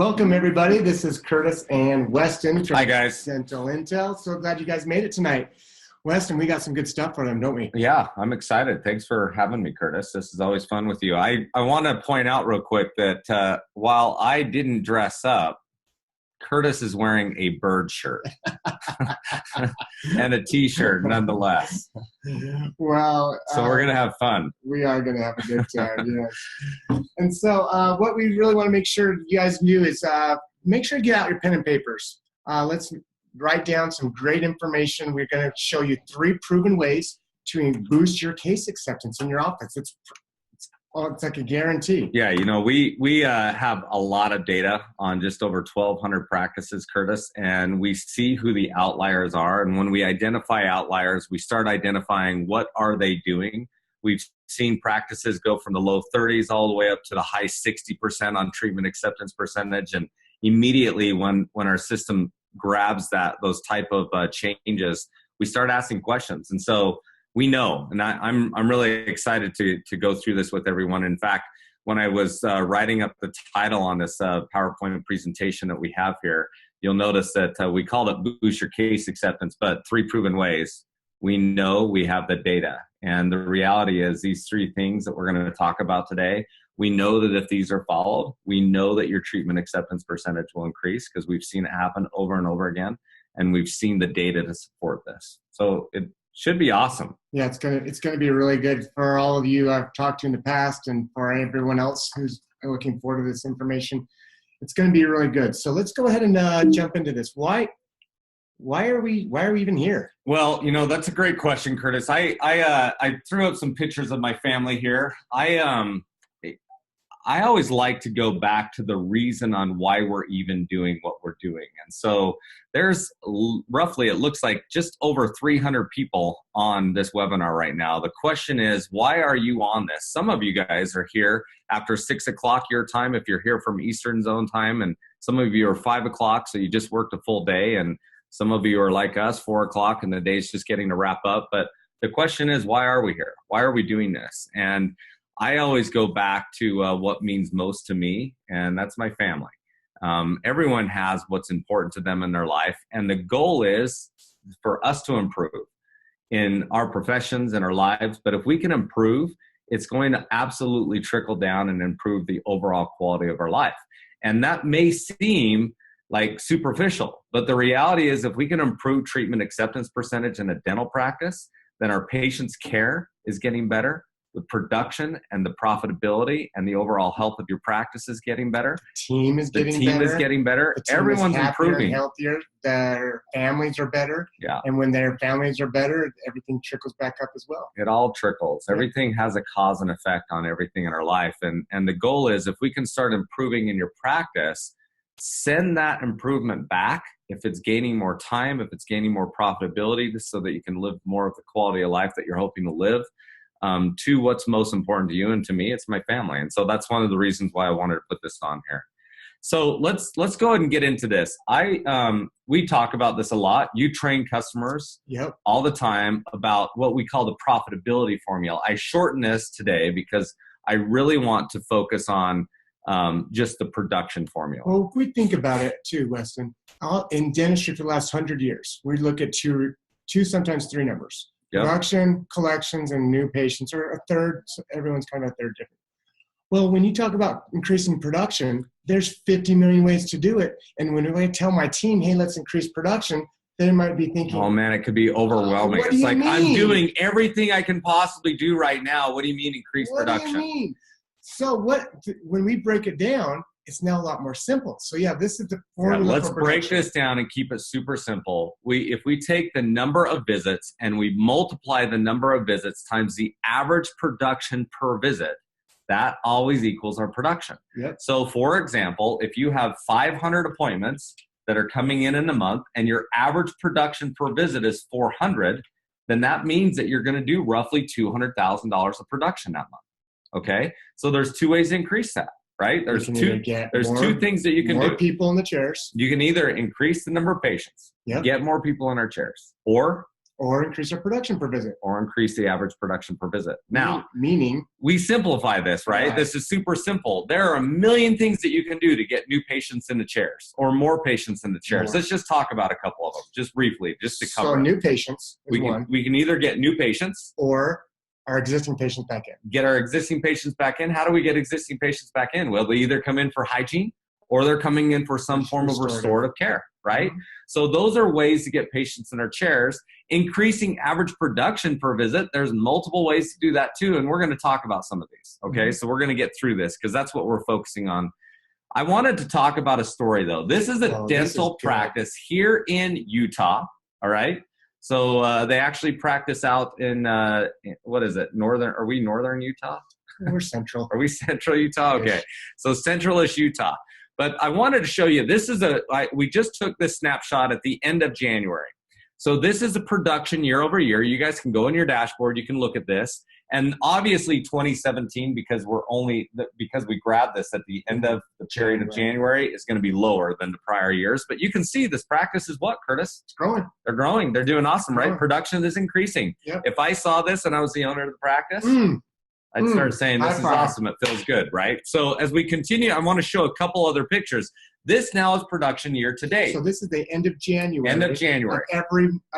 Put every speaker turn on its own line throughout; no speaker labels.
Welcome, everybody. This is Curtis and Weston from
Hi, guys.
Dental Intel. So glad you guys made it tonight. Weston, we got some good stuff for them, don't we?
Yeah, I'm excited. Thanks for having me, Curtis. This is always fun with you. I want to point out real quick that while I didn't dress up, Curtis is wearing a bird shirt and a T-shirt nonetheless.
Well,
so we're going to have fun.
We are going to have a good time, yes. And so what we really want to make sure you guys do is make sure you get out your pen and papers. Let's write down some great information. We're going to show you 3 proven ways to boost your case acceptance in your office. It's like a guarantee.
Yeah, you know, we have a lot of data on just over 1,200 practices, Curtis, and we see who the outliers are. And when we identify outliers, we start identifying what are they doing. We've seen practices go from the low 30s all the way up to the high 60% on treatment acceptance percentage. And immediately when our system grabs those type of changes, we start asking questions. And so we know, and I'm really excited to go through this with everyone. In fact, when I was writing up the title on this PowerPoint presentation that we have here, you'll notice that we called it Boost Your Case Acceptance, but 3 proven ways. We know we have the data. And the reality is these 3 things that we're going to talk about today, we know that if these are followed, we know that your treatment acceptance percentage will increase because we've seen it happen over and over again. And we've seen the data to support this. So it should be awesome.
Yeah, it's gonna be really good for all of you I've talked to in the past, and for everyone else who's looking forward to this information. It's gonna be really good. So let's go ahead and jump into this. Why are we even here?
Well, you know, that's a great question, Curtis. I threw up some pictures of my family here. I always like to go back to the reason on why we're even doing what we're doing. And so there's roughly, it looks like just over 300 people on this webinar right now. The question is, why are you on this? Some of you guys are here after 6 o'clock your time, if you're here from Eastern Zone time, and some of you are 5 o'clock, so you just worked a full day, and some of you are like us, 4 o'clock, and the day's just getting to wrap up. But the question is, why are we here? Why are we doing this? And I always go back to what means most to me, and that's my family. Everyone has what's important to them in their life, and the goal is for us to improve in our professions and our lives. But if we can improve, it's going to absolutely trickle down and improve the overall quality of our life. And that may seem like superficial, but the reality is if we can improve treatment acceptance percentage in a dental practice, then our patients' care is getting better. The production and the profitability and the overall health of your practice is getting better.
The team is
getting better. Everyone's improving.
And healthier. Their families are better.
Yeah.
And when their families are better, everything trickles back up as well.
It all trickles. Yeah. Everything has a cause and effect on everything in our life. And the goal is if we can start improving in your practice, send that improvement back. If it's gaining more time, if it's gaining more profitability, so that you can live more of the quality of life that you're hoping to live. To what's most important to you, and to me, it's my family. And so that's one of the reasons why I wanted to put this on here. So let's go ahead and get into this. We talk about this a lot. You train customers all the time about what we call the profitability formula. I shorten this today because I really want to focus on just the production formula.
Well, if we think about it too, Weston, in dentistry for the last 100 years, we look at two, sometimes 3 numbers. Yep. Production, collections, and new patients, or a third. So everyone's kind of a third different. Well, when you talk about increasing production, there's 50 million ways to do it. And when I tell my team, hey, let's increase production, they might be thinking,
oh man, it could be overwhelming.
What do you mean?
I'm doing everything I can possibly do right now. What do you mean increase production?
What do you mean? So when we break it down, it's now a lot more simple. So yeah, this is the formula.
Let's break this down and keep it super simple. If we take the number of visits and we multiply the number of visits times the average production per visit, that always equals our production.
Yep.
So for example, if you have 500 appointments that are coming in a month and your average production per visit is 400, then that means that you're going to do roughly $200,000 of production that month. Okay? So there's 2 ways to increase that. Right? There's two things that you can do.
More people in the chairs.
You can either increase the number of patients, get more people in our chairs, or
Or increase our production per visit.
Or increase the average production per visit. Now,
meaning
we simplify this, right? This is super simple. There are a million things that you can do to get new patients in the chairs or more patients in the chairs. Let's just talk about a couple of them, just briefly, just to cover.
So new patients is one.
We can either get new patients
or our existing patients back in.
Get our existing patients back in. How do we get existing patients back in? Well, they either come in for hygiene or they're coming in for some form of restorative care, right? Mm-hmm. So those are ways to get patients in our chairs. Increasing average production per visit, there's multiple ways to do that too, and we're going to talk about some of these, okay? Mm-hmm. So we're going to get through this because that's what we're focusing on. I wanted to talk about a story though. This is a dental practice here in Utah, all right? So they actually practice out in, what is it, are we northern Utah?
We're central.
Are we central Utah? Okay, so central-ish Utah. But I wanted to show you, we just took this snapshot at the end of January. So this is a production year over year. You guys can go in your dashboard, you can look at this. And obviously 2017, because we grabbed this at the end of the period of January, is going to be lower than the prior years. But you can see this practice is what, Curtis?
It's growing.
They're growing. They're doing awesome, right? Production is increasing. Yep. If I saw this and I was the owner of the practice, I'd start saying, this is awesome. It feels good, right? So as we continue, I want to show a couple other pictures. This now is production year to date.
So this is the end of January.
End of January.
Of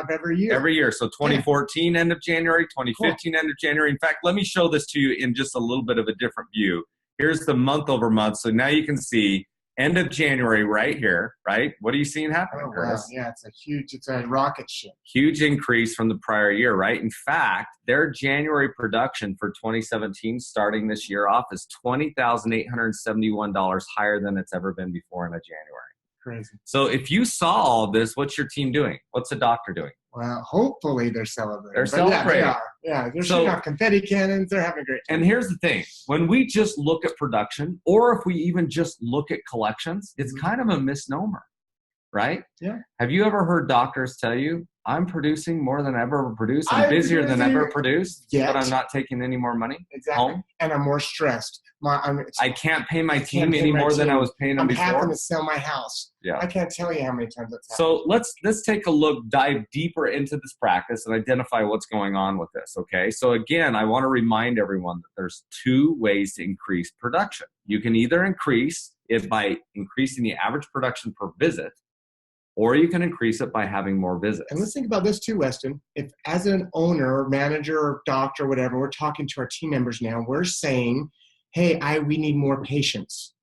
every year.
Every year. So 2014 end of January, 2015 end of January. In fact, let me show this to you in just a little bit of a different view. Here's the month over month. So now you can see end of January right here, right? What are you seeing happening, Curtis?
Wow. Yeah, it's a rocket ship.
Huge increase from the prior year, right? In fact, their January production for 2017 starting this year off is $20,871 higher than it's ever been before in a January.
Crazy.
So if you saw all this, what's your team doing? What's the doctor doing?
Well, hopefully they're celebrating.
They're celebrating.
Yeah, they are. Yeah, they're shooting off confetti cannons. They're having a great time.
And here's the thing. When we just look at production, or if we even just look at collections, it's kind of a misnomer, right?
Yeah.
Have you ever heard doctors tell you, I'm producing more than I ever produced. I'm busier than I ever produced, but I'm not taking any more money home.
And I'm more stressed.
I can't pay my team any more than I was paying them before.
I'm having to sell my house.
Yeah.
I can't tell you how many times that's happened.
So let's take a look, dive deeper into this practice and identify what's going on with this, okay? So again, I want to remind everyone that there's two ways to increase production. You can either increase it by increasing the average production per visit, or you can increase it by having more visits.
And let's think about this too, Weston. If as an owner, or manager, or doctor, whatever, we're talking to our team members now, we're saying, hey, we need more patients,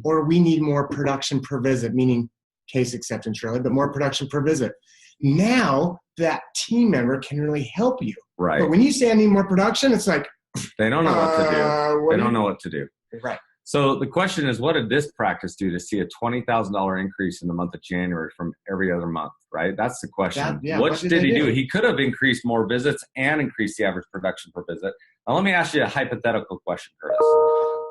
or we need more production per visit, meaning case acceptance really, but more production per visit. Now that team member can really help you.
Right.
But when you say I need more production, it's like,
they don't know what to do. They don't know what to do.
Right.
So the question is, what did this practice do to see a $20,000 increase in the month of January from every other month, right? That's the question. What did he do? He could have increased more visits and increased the average production per visit. Now, let me ask you a hypothetical question, Curtis.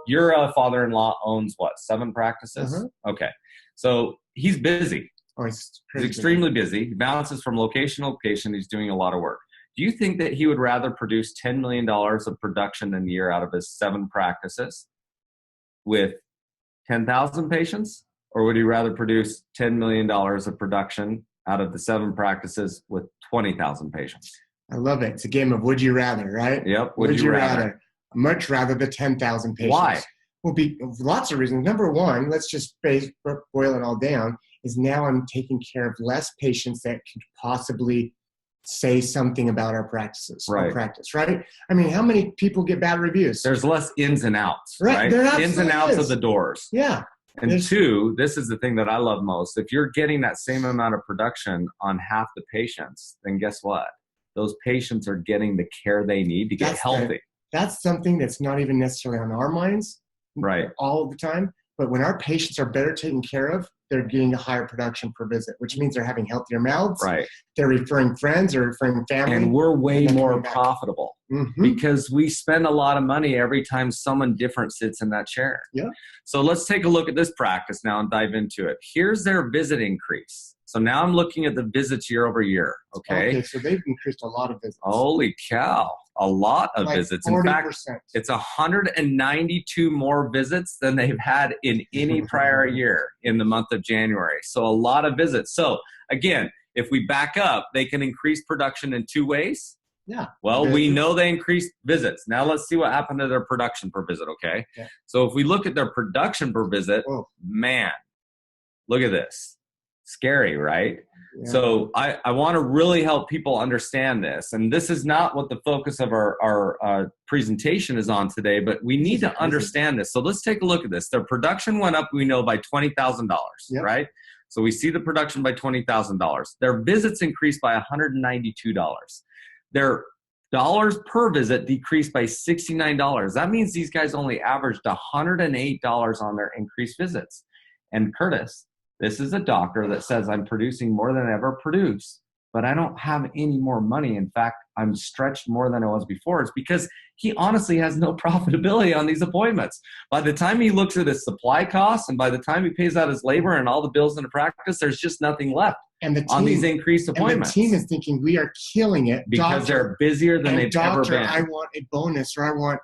Your father-in-law owns, what, 7 practices? Okay. So he's busy.
Oh, he's
extremely busy. He bounces from location to location. He's doing a lot of work. Do you think that he would rather produce $10 million of production in a year out of his 7 practices with 10,000 patients, or would he rather produce $10 million of production out of the 7 practices with 20,000 patients?
I love it. It's a game of would you rather, right?
Yep. Would you rather?
Much rather the 10,000 patients.
Why?
Well, lots of reasons. Number one, let's just boil it all down, is now I'm taking care of less patients that could possibly say something about our practices.
Right.
Our practice, right? I mean, how many people get bad reviews?
There's less ins and outs,
right?
Ins and outs of the doors.
Yeah.
And 2, this is the thing that I love most. If you're getting that same amount of production on half the patients, then guess what? Those patients are getting the care they need to get healthy.
That's something that's not even necessarily on our minds all the time. But when our patients are better taken care of, they're getting a higher production per visit, which means they're having healthier mouths.
Right.
They're referring friends or referring family.
And we're way more profitable because we spend a lot of money every time someone different sits in that chair.
Yeah.
So let's take a look at this practice now and dive into it. Here's their visit increase. So now I'm looking at the visits year over year. Okay.
So they've increased a lot of visits.
Holy cow. A lot of visits.
40%.
In fact, it's 192 more visits than they've had in any prior year in the month of January. So a lot of visits. So again, if we back up, they can increase production in 2 ways.
Yeah.
Well, we know they increased visits. Now let's see what happened to their production per visit, okay?
Yeah.
So if we look at their production per visit, man, look at this. Scary, right? Yeah. So I want to really help people understand this. And this is not what the focus of our presentation is on today, but we need to understand this. So let's take a look at this. Their production went up, we know, by $20,000, right? So we see the production by $20,000. Their visits increased by $192. Their dollars per visit decreased by $69. That means these guys only averaged $108 on their increased visits. And Curtis, this is a doctor that says, I'm producing more than I ever produced, but I don't have any more money. In fact, I'm stretched more than I was before. It's because he honestly has no profitability on these appointments. By the time he looks at his supply costs and by the time he pays out his labor and all the bills in the practice, there's just nothing left. And the team, on these increased appointments.
And the team is thinking we are killing it
because they're busier than they've ever been.
I want a bonus, or I want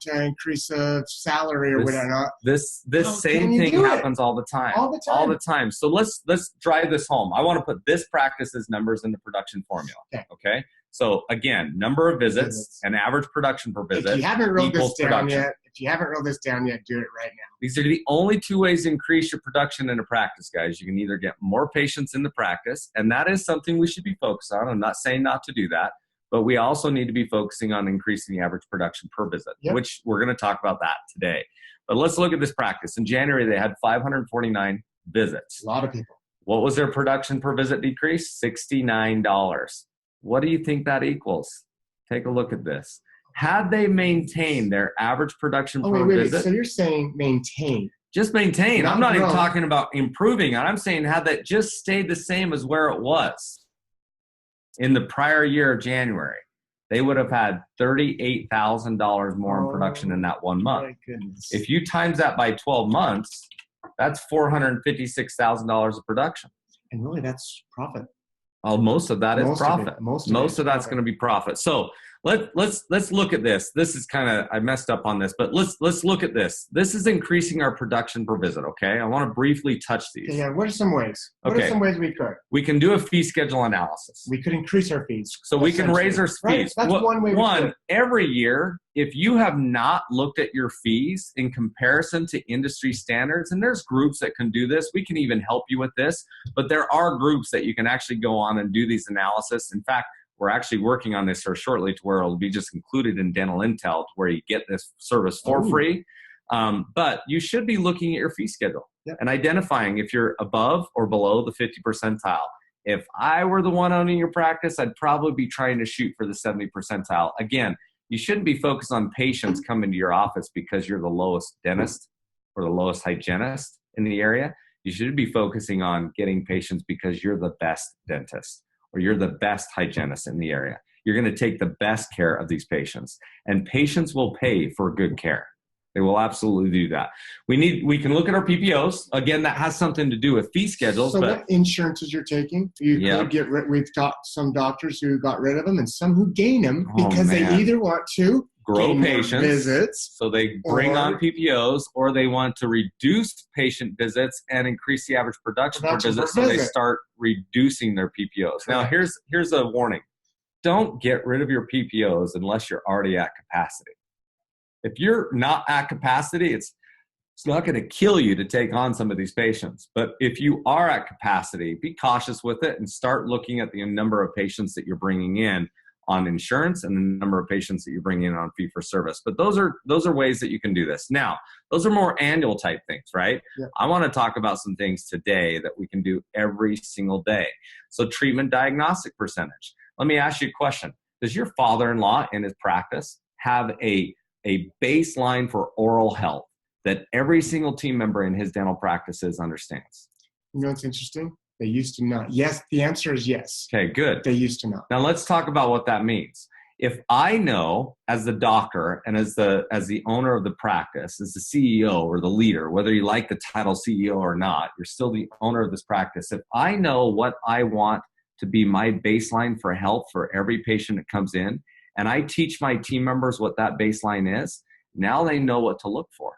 to increase a salary or whatever.
This same thing happens all the time. All the time. So let's drive this home. I want to put this practice's numbers in the production formula. Okay. So again, number of visits and average production per visit.
If you haven't wrote this down yet, do it right now.
These are the only 2 ways to increase your production in a practice, guys. You can either get more patients in the practice, and that is something we should be focused on. I'm not saying not to do that, but we also need to be focusing on increasing the average production per visit, which we're going to talk about that today. But let's look at this practice. In January, they had 549 visits.
A lot of people.
What was their production per visit decrease? $69. What do you think that equals? Take a look at this. Had they maintained their average production per visit.
So you're saying maintain.
Just maintain. I'm not even talking about improving. I'm saying had that just stayed the same as where it was in the prior year of January, they would have had $38,000 more in production in that 1 month.
My goodness.
If you times that by 12 months, that's $456,000 of production.
And really, that's profit.
Oh, most of that is profit. Most of that's going to be profit. So let's look at this. This is kind of, I messed up on this, but let's look at this. This is increasing our production per visit. Okay, I want to briefly touch these.
Yeah. What are some ways? What are some ways we could?
We can do a fee schedule analysis.
We could increase our fees.
So we can raise our fees.
Right. That's one way.
Every year, if you have not looked at your fees in comparison to industry standards, and there's groups that can do this, we can even help you with this, but there are groups that you can actually go on and do these analysis. In fact, we're actually working on this here shortly to where it'll be just included in Dental Intel to where you get this service for free. But you should be looking at your fee schedule and identifying if you're above or below the 50 percentile. If I were the one owning your practice, I'd probably be trying to shoot for the 70 percentile. Again, you shouldn't be focused on patients coming to your office because you're the lowest dentist or the lowest hygienist in the area. You should be focusing on getting patients because you're the best dentist or you're the best hygienist in the area. You're going to take the best care of these patients, and patients will pay for good care. They will absolutely do that. We can look at our PPOs. Again, that has something to do with fee schedules.
So what insurances you're taking? You could get rid. We've talked some doctors who got rid of them and some who gain them because they either want to
grow patients
visits,
so they bring on PPOs, or they want to reduce patient visits and increase the average production per visit, so they start reducing their PPOs. Now, here's a warning. Don't get rid of your PPOs unless you're already at capacity. If you're not at capacity, it's not going to kill you to take on some of these patients. But if you are at capacity, be cautious with it and start looking at the number of patients that you're bringing in on insurance and the number of patients that you're bringing in on fee for service. But those are ways that you can do this. Now, those are more annual type things, right? Yeah. I want to talk about some things today that we can do every single day. So treatment diagnostic percentage. Let me ask you a question. Does your father-in-law in his practice have a baseline for oral health that every single team member in his dental practices understands?
You know what's interesting? They used to not. Yes, the answer is yes.
Okay, good.
They used to not.
Now let's talk about what that means. If I know as the doctor and as the owner of the practice, as the CEO or the leader, whether you like the title CEO or not, you're still the owner of this practice. If I know what I want to be my baseline for health for every patient that comes in, and I teach my team members what that baseline is, now they know what to look for,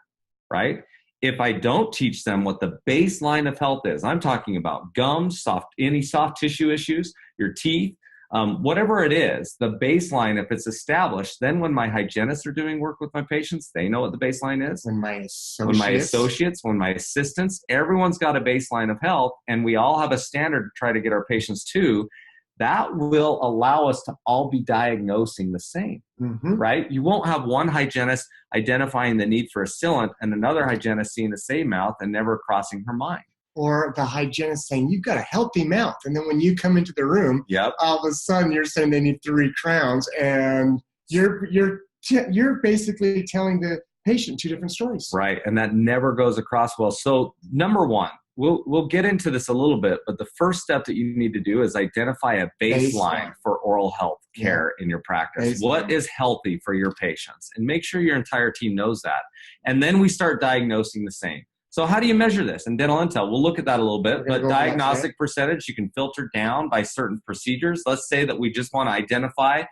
right? If I don't teach them what the baseline of health is, I'm talking about gums, any soft tissue issues, your teeth, whatever it is, the baseline, if it's established, then when my hygienists are doing work with my patients, they know what the baseline is.
When my
associates, when my assistants, everyone's got a baseline of health, and we all have a standard to try to get our patients to. That will allow us to all be diagnosing the same, right? You won't have one hygienist identifying the need for a sealant and another hygienist seeing the same mouth and never crossing her mind.
Or the hygienist saying, you've got a healthy mouth. And then when you come into the room, all of a sudden you're saying they need 3 crowns, and you're basically telling the patient 2 different stories.
Right, and that never goes across well. So number one, we'll get into this a little bit, but the first step that you need to do is identify a baseline for oral health care in your practice. What is healthy for your patients? And make sure your entire team knows that. And then we start diagnosing the same. So how do you measure this? In dental intel, we'll look at that a little bit, but diagnostic percentage, you can filter down by certain procedures. Let's say that we just want to identify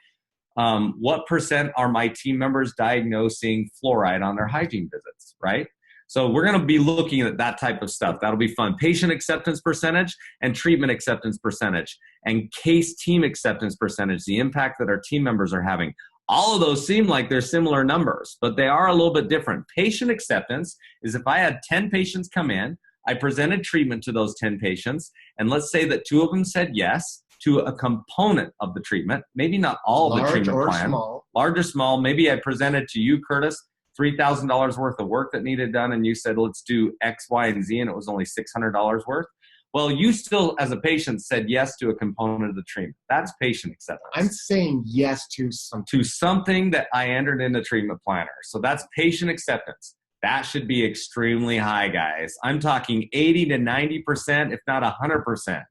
what percent are my team members diagnosing fluoride on their hygiene visits, right? So we're going to be looking at that type of stuff. That'll be fun. Patient acceptance percentage and treatment acceptance percentage and case team acceptance percentage, the impact that our team members are having. All of those seem like they're similar numbers, but they are a little bit different. Patient acceptance is if I had 10 patients come in, I presented treatment to those 10 patients, and let's say that 2 of them said yes to a component of the treatment, maybe not all of the treatment plan, large or small. Maybe I presented to you, Curtis, $3,000 worth of work that needed done, and you said, let's do X, Y, and Z, and it was only $600 worth. Well, you still, as a patient, said yes to a component of the treatment. That's patient acceptance.
I'm saying yes to something.
To something that I entered in the treatment planner. So that's patient acceptance. That should be extremely high, guys. I'm talking 80 to 90%, if not 100%.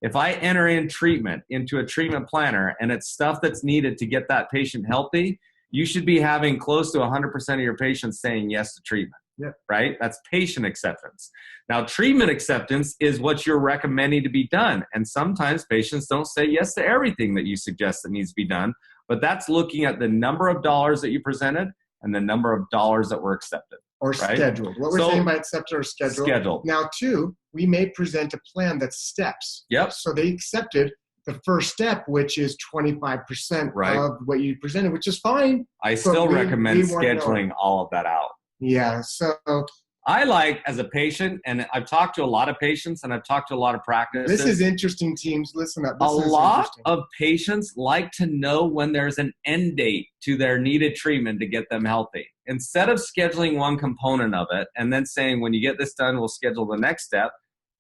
If I enter in treatment into a treatment planner and it's stuff that's needed to get that patient healthy, you should be having close to 100% of your patients saying yes to treatment, right? That's patient acceptance. Now, treatment acceptance is what you're recommending to be done. And sometimes patients don't say yes to everything that you suggest that needs to be done, but that's looking at the number of dollars that you presented and the number of dollars that were accepted.
Or scheduled. What we're saying by accepted or scheduled.
Scheduled.
Now, 2, we may present a plan that's steps. So they accepted the first step, which is 25% of what you presented, which is fine.
I still recommend scheduling all of that out.
Yeah. So
I like, as a patient, and I've talked to a lot of patients and I've talked to a lot of practices.
This is interesting, teams. Listen up.
A lot of patients like to know when there's an end date to their needed treatment to get them healthy. Instead of scheduling one component of it and then saying, when you get this done, we'll schedule the next step,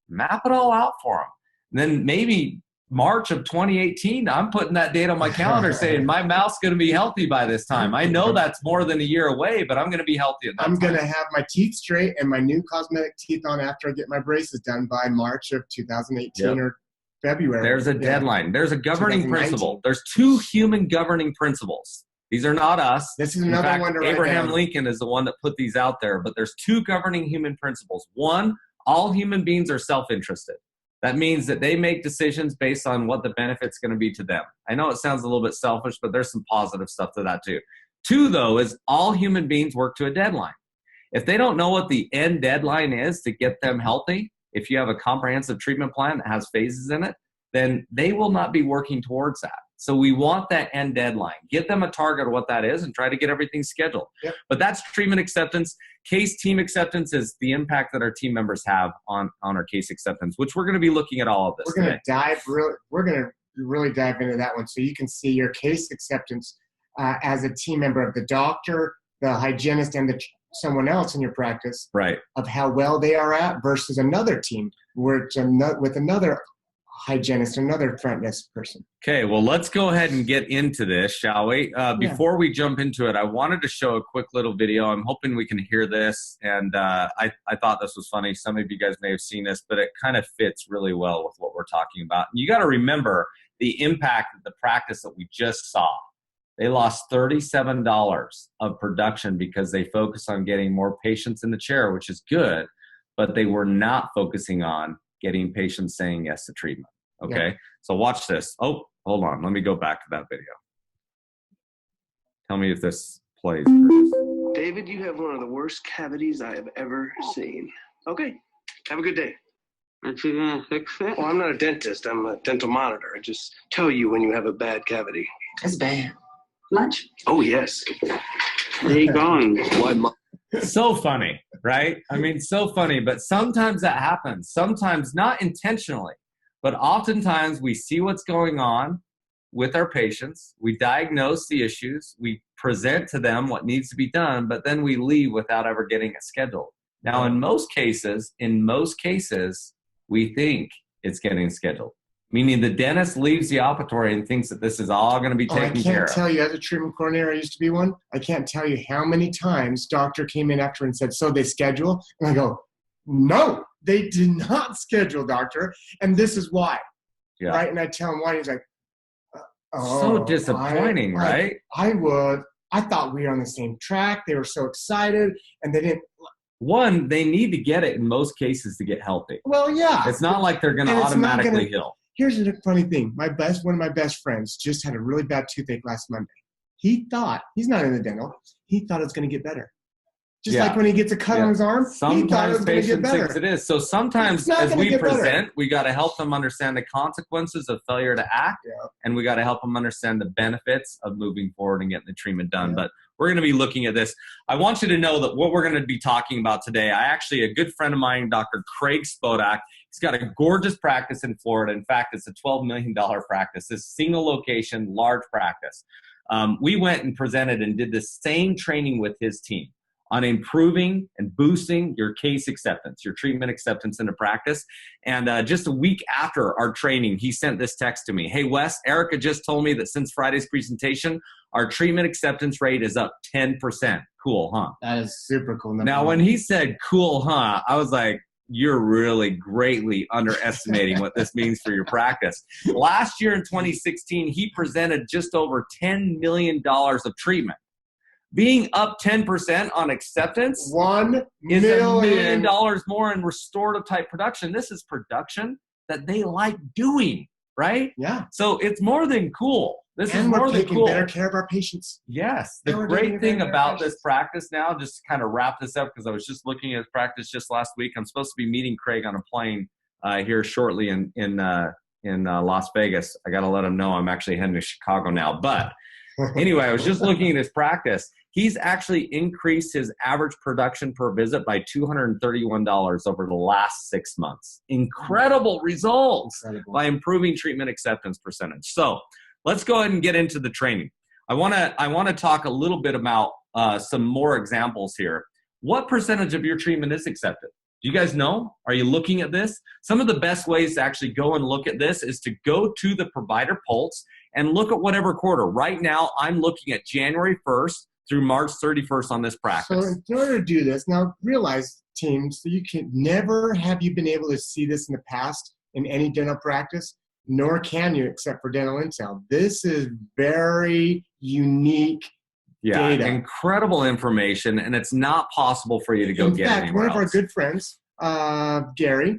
map it all out for them. And then maybe March of 2018, I'm putting that date on my calendar saying my mouth's going to be healthy by this time. I know that's more than a year away, but I'm going to be healthy at that time.
I'm going to have my teeth straight and my new cosmetic teeth on after I get my braces done by March of 2018 or February.
There's a deadline. There's a governing principle. There's 2 human governing principles. These are not us.
This is another one to write
Abraham
down.
Lincoln is the one that put these out there, but there's 2 governing human principles. 1, all human beings are self-interested. That means that they make decisions based on what the benefit's going to be to them. I know it sounds a little bit selfish, but there's some positive stuff to that too. 2, though, is all human beings work to a deadline. If they don't know what the end deadline is to get them healthy, if you have a comprehensive treatment plan that has phases in it, then they will not be working towards that. So we want that end deadline. Get them a target of what that is and try to get everything scheduled. But that's treatment acceptance. Case team acceptance is the impact that our team members have on our case acceptance, which we're going to be looking at all of this.
We're going to really dive into that one so you can see your case acceptance as a team member of the doctor, the hygienist, and someone else in your practice, of how well they are at versus another team with another hygienist, another front desk person.
Okay, well, let's go ahead and get into this, shall we? Before we jump into it, I wanted to show a quick little video. I'm hoping we can hear this, and I thought this was funny. Some of you guys may have seen this, but it kind of fits really well with what we're talking about. And you got to remember the impact of the practice that we just saw. They lost $37 of production because they focused on getting more patients in the chair, which is good, but they were not focusing on getting patients saying yes to treatment. Okay, so watch this. Oh, hold on. Let me go back to that video. Tell me if this plays.
David, you have one of the worst cavities I have ever seen. Okay, have a good day.
Aren't you gonna fix it?
Well, I'm not a dentist. I'm a dental monitor. I just tell you when you have a bad cavity.
That's bad. Lunch?
Oh, yes.
Where you going?
So funny, right? I mean, so funny, but sometimes that happens. Sometimes not intentionally, but oftentimes we see what's going on with our patients. We diagnose the issues. We present to them what needs to be done, but then we leave without ever getting it scheduled. Now, in most cases, we think it's getting scheduled, meaning the dentist leaves the operatory and thinks that this is all going to be taken care of.
I can't tell you, as a treatment coordinator, I used to be one, I can't tell you how many times doctor came in after and said, so they schedule? And I go, no, they did not schedule, doctor, and this is why.
Yeah.
Right? And I tell him why, he's like,
so disappointing, right?
I thought we were on the same track. They were so excited, and they didn't.
One, they need to get it in most cases to get healthy.
Well, yeah.
It's not like they're going to automatically heal.
Here's the funny thing. One of my best friends just had a really bad toothache last Monday. He thought, he's not in the dental, he thought it was going to get better. Just like when he gets a cut on his arm, he thought it was going to get better.
Sometimes it is. So sometimes as we present, we got to help them understand the consequences of failure to act, and we got to help them understand the benefits of moving forward and getting the treatment done. But we're going to be looking at this. I want you to know that what we're going to be talking about today, a good friend of mine, Dr. Craig Spodak, he's got a gorgeous practice in Florida. In fact, it's a $12 million practice. This single location, large practice. We went and presented and did the same training with his team on improving and boosting your case acceptance, your treatment acceptance into practice. And just a week after our training, he sent this text to me. Hey, Wes, Erica just told me that since Friday's presentation, our treatment acceptance rate is up 10%. Cool, huh?
That is super cool.
Now, when he said cool, huh, I was like, you're really greatly underestimating what this means for your practice. Last year in 2016, he presented just over $10 million of treatment. Being up 10% on acceptance
$1
is $1 million more in restorative type production. This is production that they like doing, right?
Yeah.
So it's more than cool. This
and
is more than cool.
We're taking better care of our patients.
Yes. The great thing about this practice now, just to kind of wrap this up, because I was just looking at his practice just last week. I'm supposed to be meeting Craig on a plane here shortly in Las Vegas. I got to let him know I'm actually heading to Chicago now. But anyway, I was just looking at his practice. He's actually increased his average production per visit by $231 over the last 6 months. Incredible results by improving treatment acceptance percentage. So let's go ahead and get into the training. I want to talk a little bit about some more examples here. What percentage of your treatment is accepted? Do you guys know? Are you looking at this? Some of the best ways to actually go and look at this is to go to the provider pulse and look at whatever quarter. Right now, I'm looking at January 1st through March 31st on this practice.
So in order to do this, now realize, teams, that you can never have you been able to see this in the past in any dental practice, nor can you except for dental intel. This is very unique data.
Incredible information, and it's not possible for you to go get anywhere
else. One of our good friends, Gary,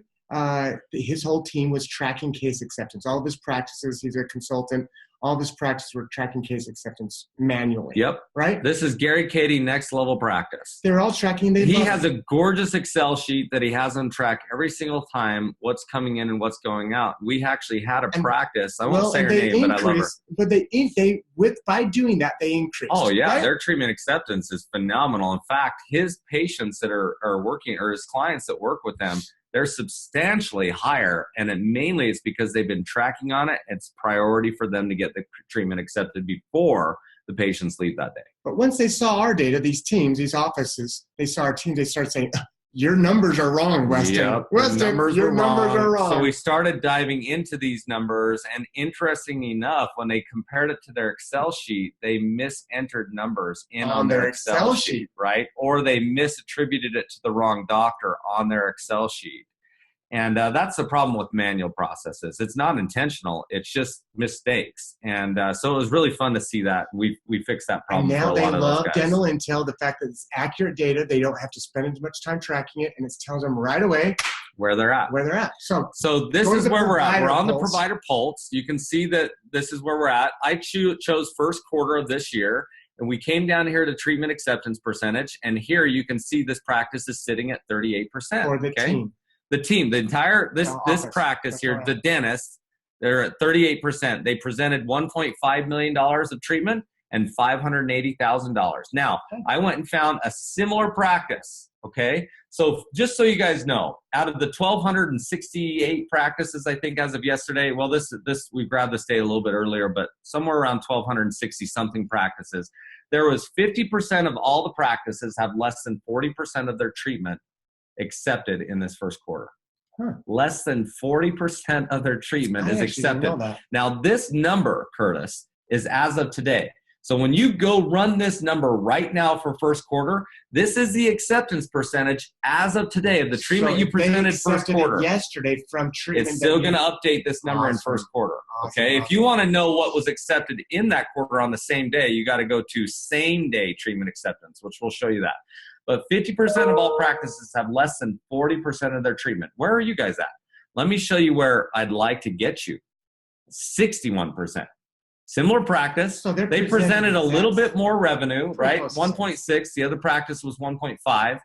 his whole team was tracking case acceptance. All of his practices, he's a consultant, all of his practices were tracking case acceptance manually.
Yep.
Right?
This is Gary Cady, Next Level Practice.
They're all tracking.
He has a gorgeous Excel sheet that he has on track every single time what's coming in and what's going out. We actually had a practice. I won't say her name, but I love her.
But by doing that, they increase.
Oh, yeah.
Right?
Their treatment acceptance is phenomenal. In fact, his patients that are working, or his clients that work with them, they're substantially higher, and mainly it's because they've been tracking on it. It's priority for them to get the treatment accepted before the patients leave that day.
But once they saw our data, these teams, these offices, they saw our teams, they started saying, your numbers are wrong, Weston.
Yep,
Weston, your numbers are wrong.
So we started diving into these numbers, and interestingly enough, when they compared it to their Excel sheet, they misentered numbers on their Excel sheet, right? Or they misattributed it to the wrong doctor on their Excel sheet. And that's the problem with manual processes. It's not intentional. It's just mistakes. And so it was really fun to see that. We fixed that problem for a lot of those guys.
And now they love dental intel, the fact that it's accurate data. They don't have to spend as much time tracking it, and it tells them right away
where they're at. So this is where we're at. We're on the provider pulse. You can see that this is where we're at. I chose first quarter of this year. and we came down here to treatment acceptance percentage, and here you can see this practice is sitting at 38%.
For the team.
The team, the entire, this practice
That's
here,
right.
the dentists, they're at 38%. They presented $1.5 million of treatment and $580,000. Now, I went and found a similar practice, okay? So just so you guys know, out of the 1,268 practices, I think as of yesterday, well, this we grabbed this data a little bit earlier, but somewhere around 1,260 something practices, there was 50% of all the practices have less than 40% of their treatment accepted in this first quarter. Less than 40% of their treatment is accepted. Now, this number, Curtis, is as of today. So when you go run this number right now for first quarter, this is the acceptance percentage as of today of the treatment you presented first quarter.
Yesterday from treatment.
It's still going to update this number in first quarter. Okay. If you want to know what was accepted in that quarter on the same day, you got to go to same day treatment acceptance, which will show you that. But 50% of all practices have less than 40% of their treatment. Where are you guys at? Let me show you where I'd like to get you. 61%. Similar practice. So they presented a little bit more revenue, right? 1.6. The other practice was 1.5.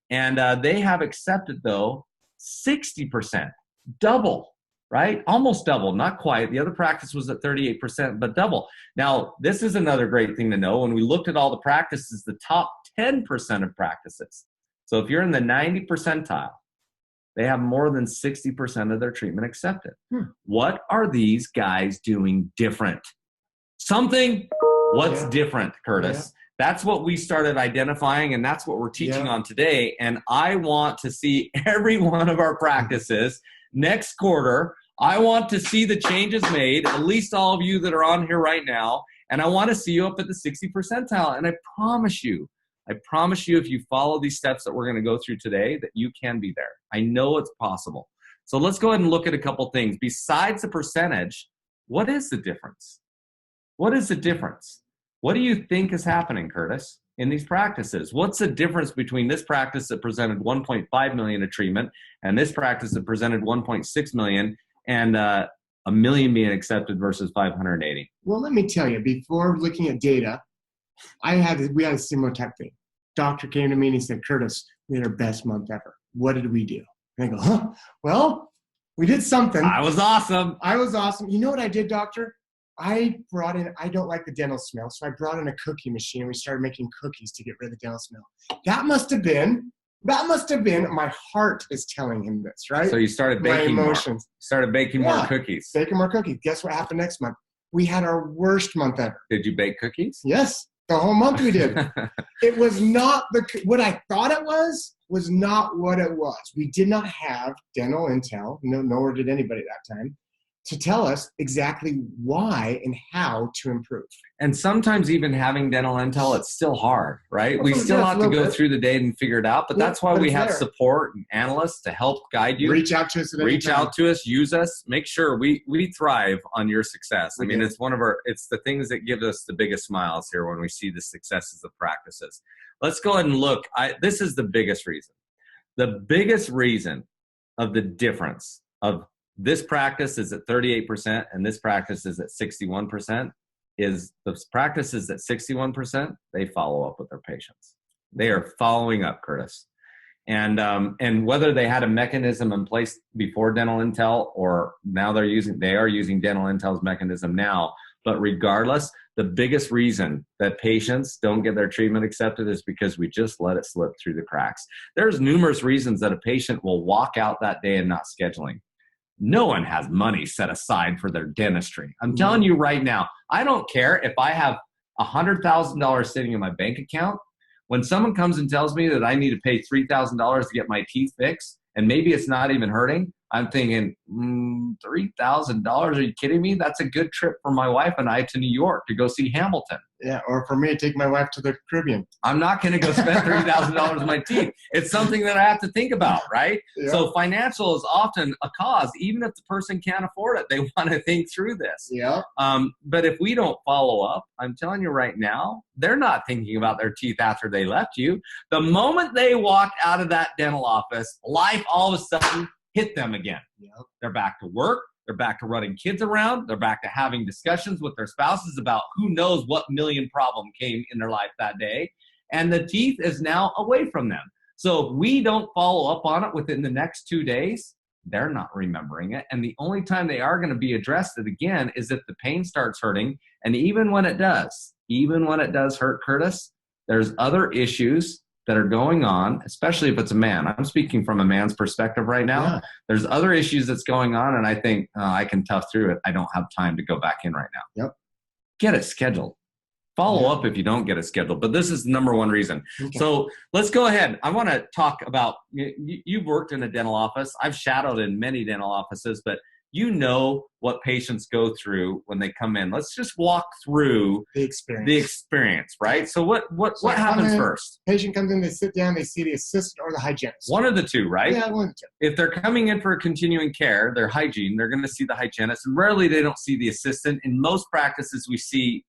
And they have accepted, though, 60%. Double, right? Almost double. Not quite. The other practice was at 38%, but double. Now, this is another great thing to know. When we looked at all the practices, the top 10% of practices. So if you're in the 90 percentile, they have more than 60% of their treatment accepted. What are these guys doing different? Something. What's different, Curtis? That's what we started identifying, and that's what we're teaching on today. And I want to see every one of our practices next quarter. I want to see the changes made, at least all of you that are on here right now. And I want to see you up at the 60 percentile. And I promise you, if you follow these steps that we're going to go through today, that you can be there. I know it's possible. So let's go ahead and look at a couple things. Besides the percentage, what is the difference? What is the difference? What do you think is happening, Curtis, in these practices? What's the difference between this practice that presented 1.5 million of treatment and this practice that presented 1.6 million and $1 million being accepted versus 580?
Well, let me tell you, before looking at data, we had a similar type thing. Doctor came to me and he said, Curtis, we had our best month ever. What did we do? And I go, well, we did something.
I was awesome.
You know what I did, doctor? I brought in, I don't like the dental smell, so I brought in a cookie machine and we started making cookies to get rid of the dental smell. That must have been, my heart is telling him this, right?
So you started baking more. Started baking more cookies.
Baking more cookies. Guess what happened next month? We had our worst month ever.
Did you bake cookies?
Yes. The whole month we did. It was not what I thought it was not what it was. We did not have dental intel, nor did anybody at that time, to tell us exactly why and how to improve.
And sometimes even having dental intel, it's still hard, right? We still have to go through the day and figure it out, but that's why we have support and analysts to help guide you.
Reach out to us at any time.
Reach out to us, use us, make sure we thrive on your success. I mean, it's it's the things that give us the biggest smiles here when we see the successes of practices. Let's go ahead and look. This is the biggest reason. The biggest reason of the difference of this practice is at 38% and this practice is at 61% is the practices at 61%, they follow up with their patients. They are following up, Curtis. And whether they had a mechanism in place before dental intel or now they are using dental intel's mechanism now, but regardless, the biggest reason that patients don't get their treatment accepted is because we just let it slip through the cracks. There's numerous reasons that a patient will walk out that day and not scheduling. No one has money set aside for their dentistry. I'm telling you right now, I don't care if I have $100,000 sitting in my bank account. When someone comes and tells me that I need to pay $3,000 to get my teeth fixed, and maybe it's not even hurting, I'm thinking, $3,000? Are you kidding me? That's a good trip for my wife and I to New York to go see Hamilton.
Yeah, or for me to take my wife to the Caribbean.
I'm not going to go spend $3,000 on my teeth. It's something that I have to think about, right? Yeah. So financial is often a cause. Even if the person can't afford it, they want to think through this.
Yeah.
But if we don't follow up, I'm telling you right now, they're not thinking about their teeth after they left you. The moment they walked out of that dental office, life all of a sudden hit them again.
Yep.
They're back to work. They're back to running kids around. They're back to having discussions with their spouses about who knows what million problem came in their life that day. And the teeth is now away from them. So if we don't follow up on it within the next 2 days, they're not remembering it. And the only time they are going to be addressed again is if the pain starts hurting. And even when it does hurt, Curtis, there's other issues that are going on, especially if it's a man. I'm speaking from a man's perspective right now. Yeah. There's other issues that's going on, and I think I can tough through it. I don't have time to go back in right now.
Yep.
Get it scheduled. Follow up if you don't get it scheduled. But this is the number one reason. Okay. So let's go ahead. I want to talk about, you've worked in a dental office. I've shadowed in many dental offices, but you know what patients go through when they come in. Let's just walk through the experience, right? So what happens first?
Patient comes in, they sit down, they see the assistant or the hygienist.
One of the two, right?
Yeah, one of the two.
If they're coming in for a continuing care, their hygiene, they're going to see the hygienist, and rarely they don't see the assistant. In most practices, we see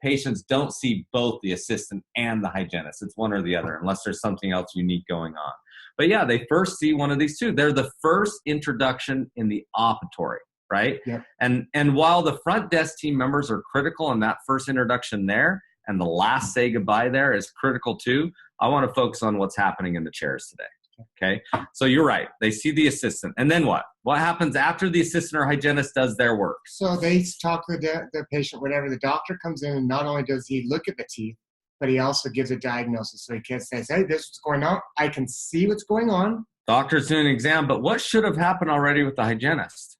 patients don't see both the assistant and the hygienist. It's one or the other, unless there's something else unique going on. But yeah, they first see one of these two. They're the first introduction in the operatory, right?
Yep.
And while the front desk team members are critical in that first introduction there, and the last say goodbye there is critical too, I want to focus on what's happening in the chairs today. Okay, so you're right. They see the assistant. And then what? What happens after the assistant or hygienist does their work?
So they talk to the patient, whatever. The doctor comes in, and not only does he look at the teeth, but he also gives a diagnosis. So he can say, hey, this is what's going on. I can see what's going on.
Doctor's doing an exam, but what should have happened already with the hygienist?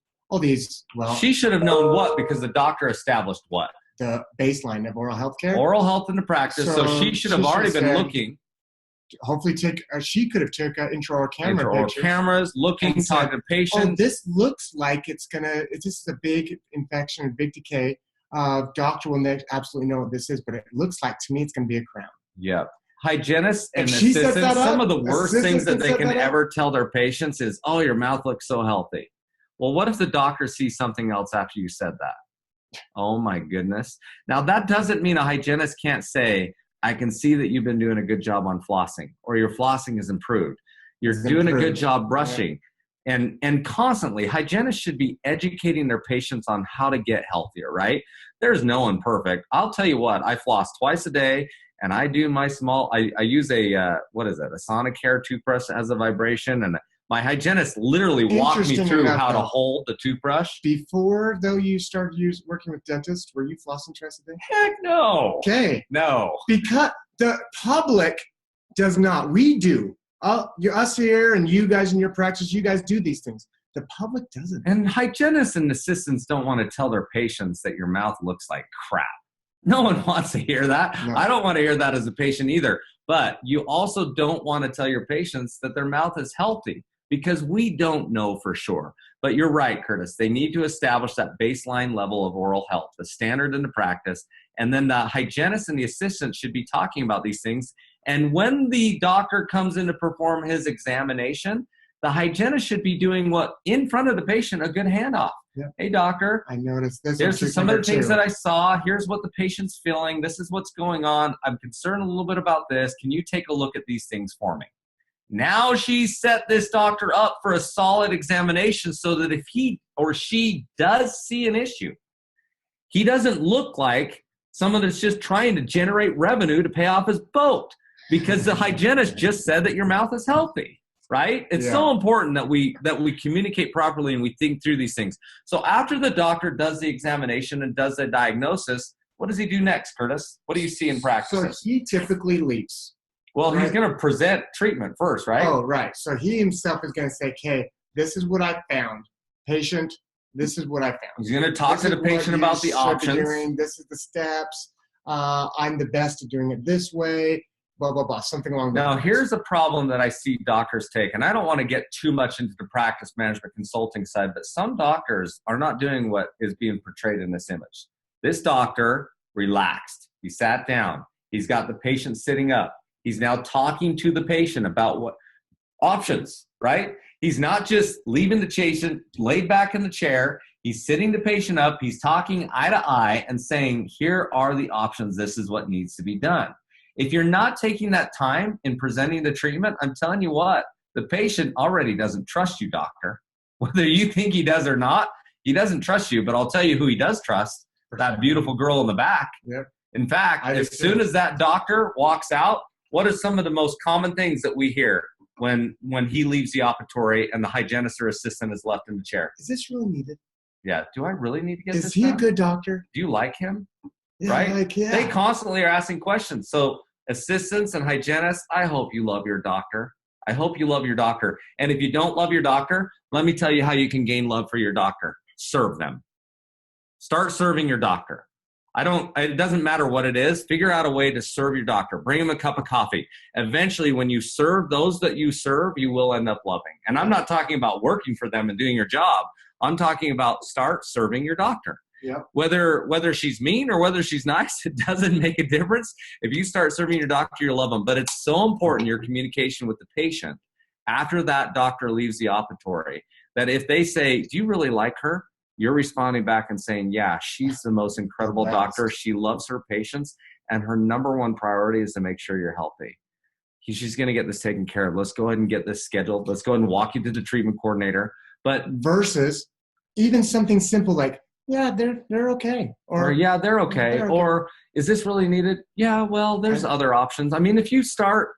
She
should have known what, because the doctor established what?
The baseline of oral health care.
Oral health in the practice. So she should have already been looking.
Hopefully she could have taken intraoral camera pictures.
Cameras, looking, talking to patients.
Oh, this looks like this is a big infection, a big decay. Doctor will absolutely know what this is, but it looks like, to me, it's going to be a crown.
Yeah. Hygienists and assistants, some of the worst things that they can ever tell their patients is, oh, your mouth looks so healthy. Well, what if the doctor sees something else after you said that? Oh, my goodness. Now, that doesn't mean a hygienist can't say, I can see that you've been doing a good job on flossing, or your flossing has improved. You're doing a good job brushing. Yeah. And constantly, hygienists should be educating their patients on how to get healthier, right? There's no one perfect. I'll tell you what, I floss twice a day, and I do my I use a Sonicare toothbrush as a vibration, and my hygienist literally walked me through how to hold the toothbrush.
Before, though, you started working with dentists, were you flossing twice a day?
Heck no.
Okay.
No.
Because the public does not. We do. Us here and you guys in your practice, you guys do these things. The public doesn't.
And hygienists and assistants don't want to tell their patients that your mouth looks like crap. No one wants to hear that. No. I don't want to hear that as a patient either. But you also don't want to tell your patients that their mouth is healthy, because we don't know for sure. But you're right, Curtis. They need to establish that baseline level of oral health, the standard in the practice. And then the hygienist and the assistant should be talking about these things. And when the doctor comes in to perform his examination, the hygienist should be doing what in front of the patient, a good handoff.
Yeah.
Hey, doctor,
I noticed this.
Here's some of the things that I saw. Here's what the patient's feeling. This is what's going on. I'm concerned a little bit about this. Can you take a look at these things for me? Now she set this doctor up for a solid examination so that if he or she does see an issue, he doesn't look like someone that's just trying to generate revenue to pay off his boat, because the hygienist just said that your mouth is healthy, right? It's so important that we communicate properly and we think through these things. So after the doctor does the examination and does the diagnosis, what does he do next, Curtis? What do you see in practice?
So he typically leaves.
Well, he's going to present treatment first, right?
Oh, right. So he himself is going to say, okay, this is what I found. Patient, this is what I found.
He's going to talk to the patient about the options.
This is the steps. I'm the best at doing it this way, blah, blah, blah, something along those lines.
Now, here's a problem that I see doctors take, and I don't want to get too much into the practice management consulting side, but some doctors are not doing what is being portrayed in this image. This doctor relaxed. He sat down. He's got the patient sitting up. He's now talking to the patient about what options, right? He's not just leaving the patient laid back in the chair. He's sitting the patient up. He's talking eye to eye and saying, here are the options. This is what needs to be done. If you're not taking that time in presenting the treatment, I'm telling you what, the patient already doesn't trust you, doctor. Whether you think he does or not, He doesn't trust you, but I'll tell you who he does trust, that beautiful girl in the back.
Yep.
In fact, as soon as that doctor walks out, what are some of the most common things that we hear when he leaves the operatory and the hygienist or assistant is left in the chair?
Is this really needed?
Yeah. Do I really need to get this
Is he
done?
a good doctor?
Do you like him?
Yeah,
Right?
Like, yeah.
They constantly are asking questions. So assistants and hygienists, I hope you love your doctor. I hope you love your doctor. And if you don't love your doctor, let me tell you how you can gain love for your doctor. Serve them. Start serving your doctor. It doesn't matter what it is. Figure out a way to serve your doctor. Bring him a cup of coffee. Eventually, when you serve those that you serve, you will end up loving. And I'm not talking about working for them and doing your job. I'm talking about start serving your doctor.
Yep.
Whether she's mean or whether she's nice, it doesn't make a difference. If you start serving your doctor, you'll love them. But it's so important, your communication with the patient after that doctor leaves the operatory, that if they say, do you really like her? You're responding back and saying, yeah, she's the most incredible doctor. She loves her patients. And her number one priority is to make sure you're healthy. She's going to get this taken care of. Let's go ahead and get this scheduled. Let's go ahead and walk you to the treatment coordinator. But
versus even something simple like, yeah, they're okay.
Or yeah, they're okay. Or is this really needed? Yeah, well, there's other options. I mean, if you start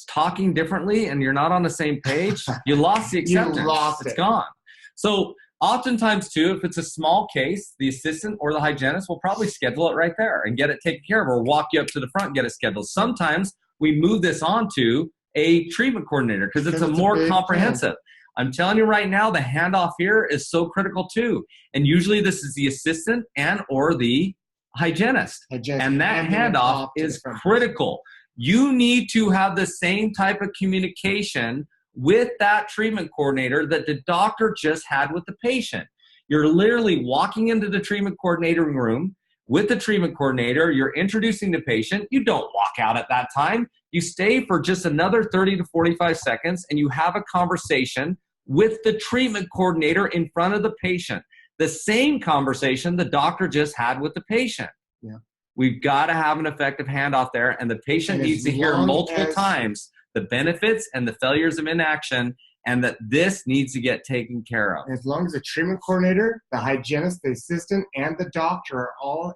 talking differently and you're not on the same page, you lost the acceptance. It's gone. So oftentimes, too, if it's a small case, the assistant or the hygienist will probably schedule it right there and get it taken care of, or walk you up to the front and get it scheduled. Sometimes we move this on to a treatment coordinator because it's a more comprehensive. I'm telling you right now, the handoff here is so critical too. And usually this is the assistant and or the hygienist. And that handoff is critical. You need to have the same type of communication with that treatment coordinator that the doctor just had with the patient. You're literally walking into the treatment coordinator room with the treatment coordinator. You're introducing the patient. You don't walk out at that time. You stay for just another 30 to 45 seconds and you have a conversation with the treatment coordinator in front of the patient. The same conversation the doctor just had with the patient.
Yeah.
We've got to have an effective handoff there, and the patient needs to hear multiple times the benefits and the failures of inaction, and that this needs to get taken care of.
As long as the treatment coordinator, the hygienist, the assistant, and the doctor are all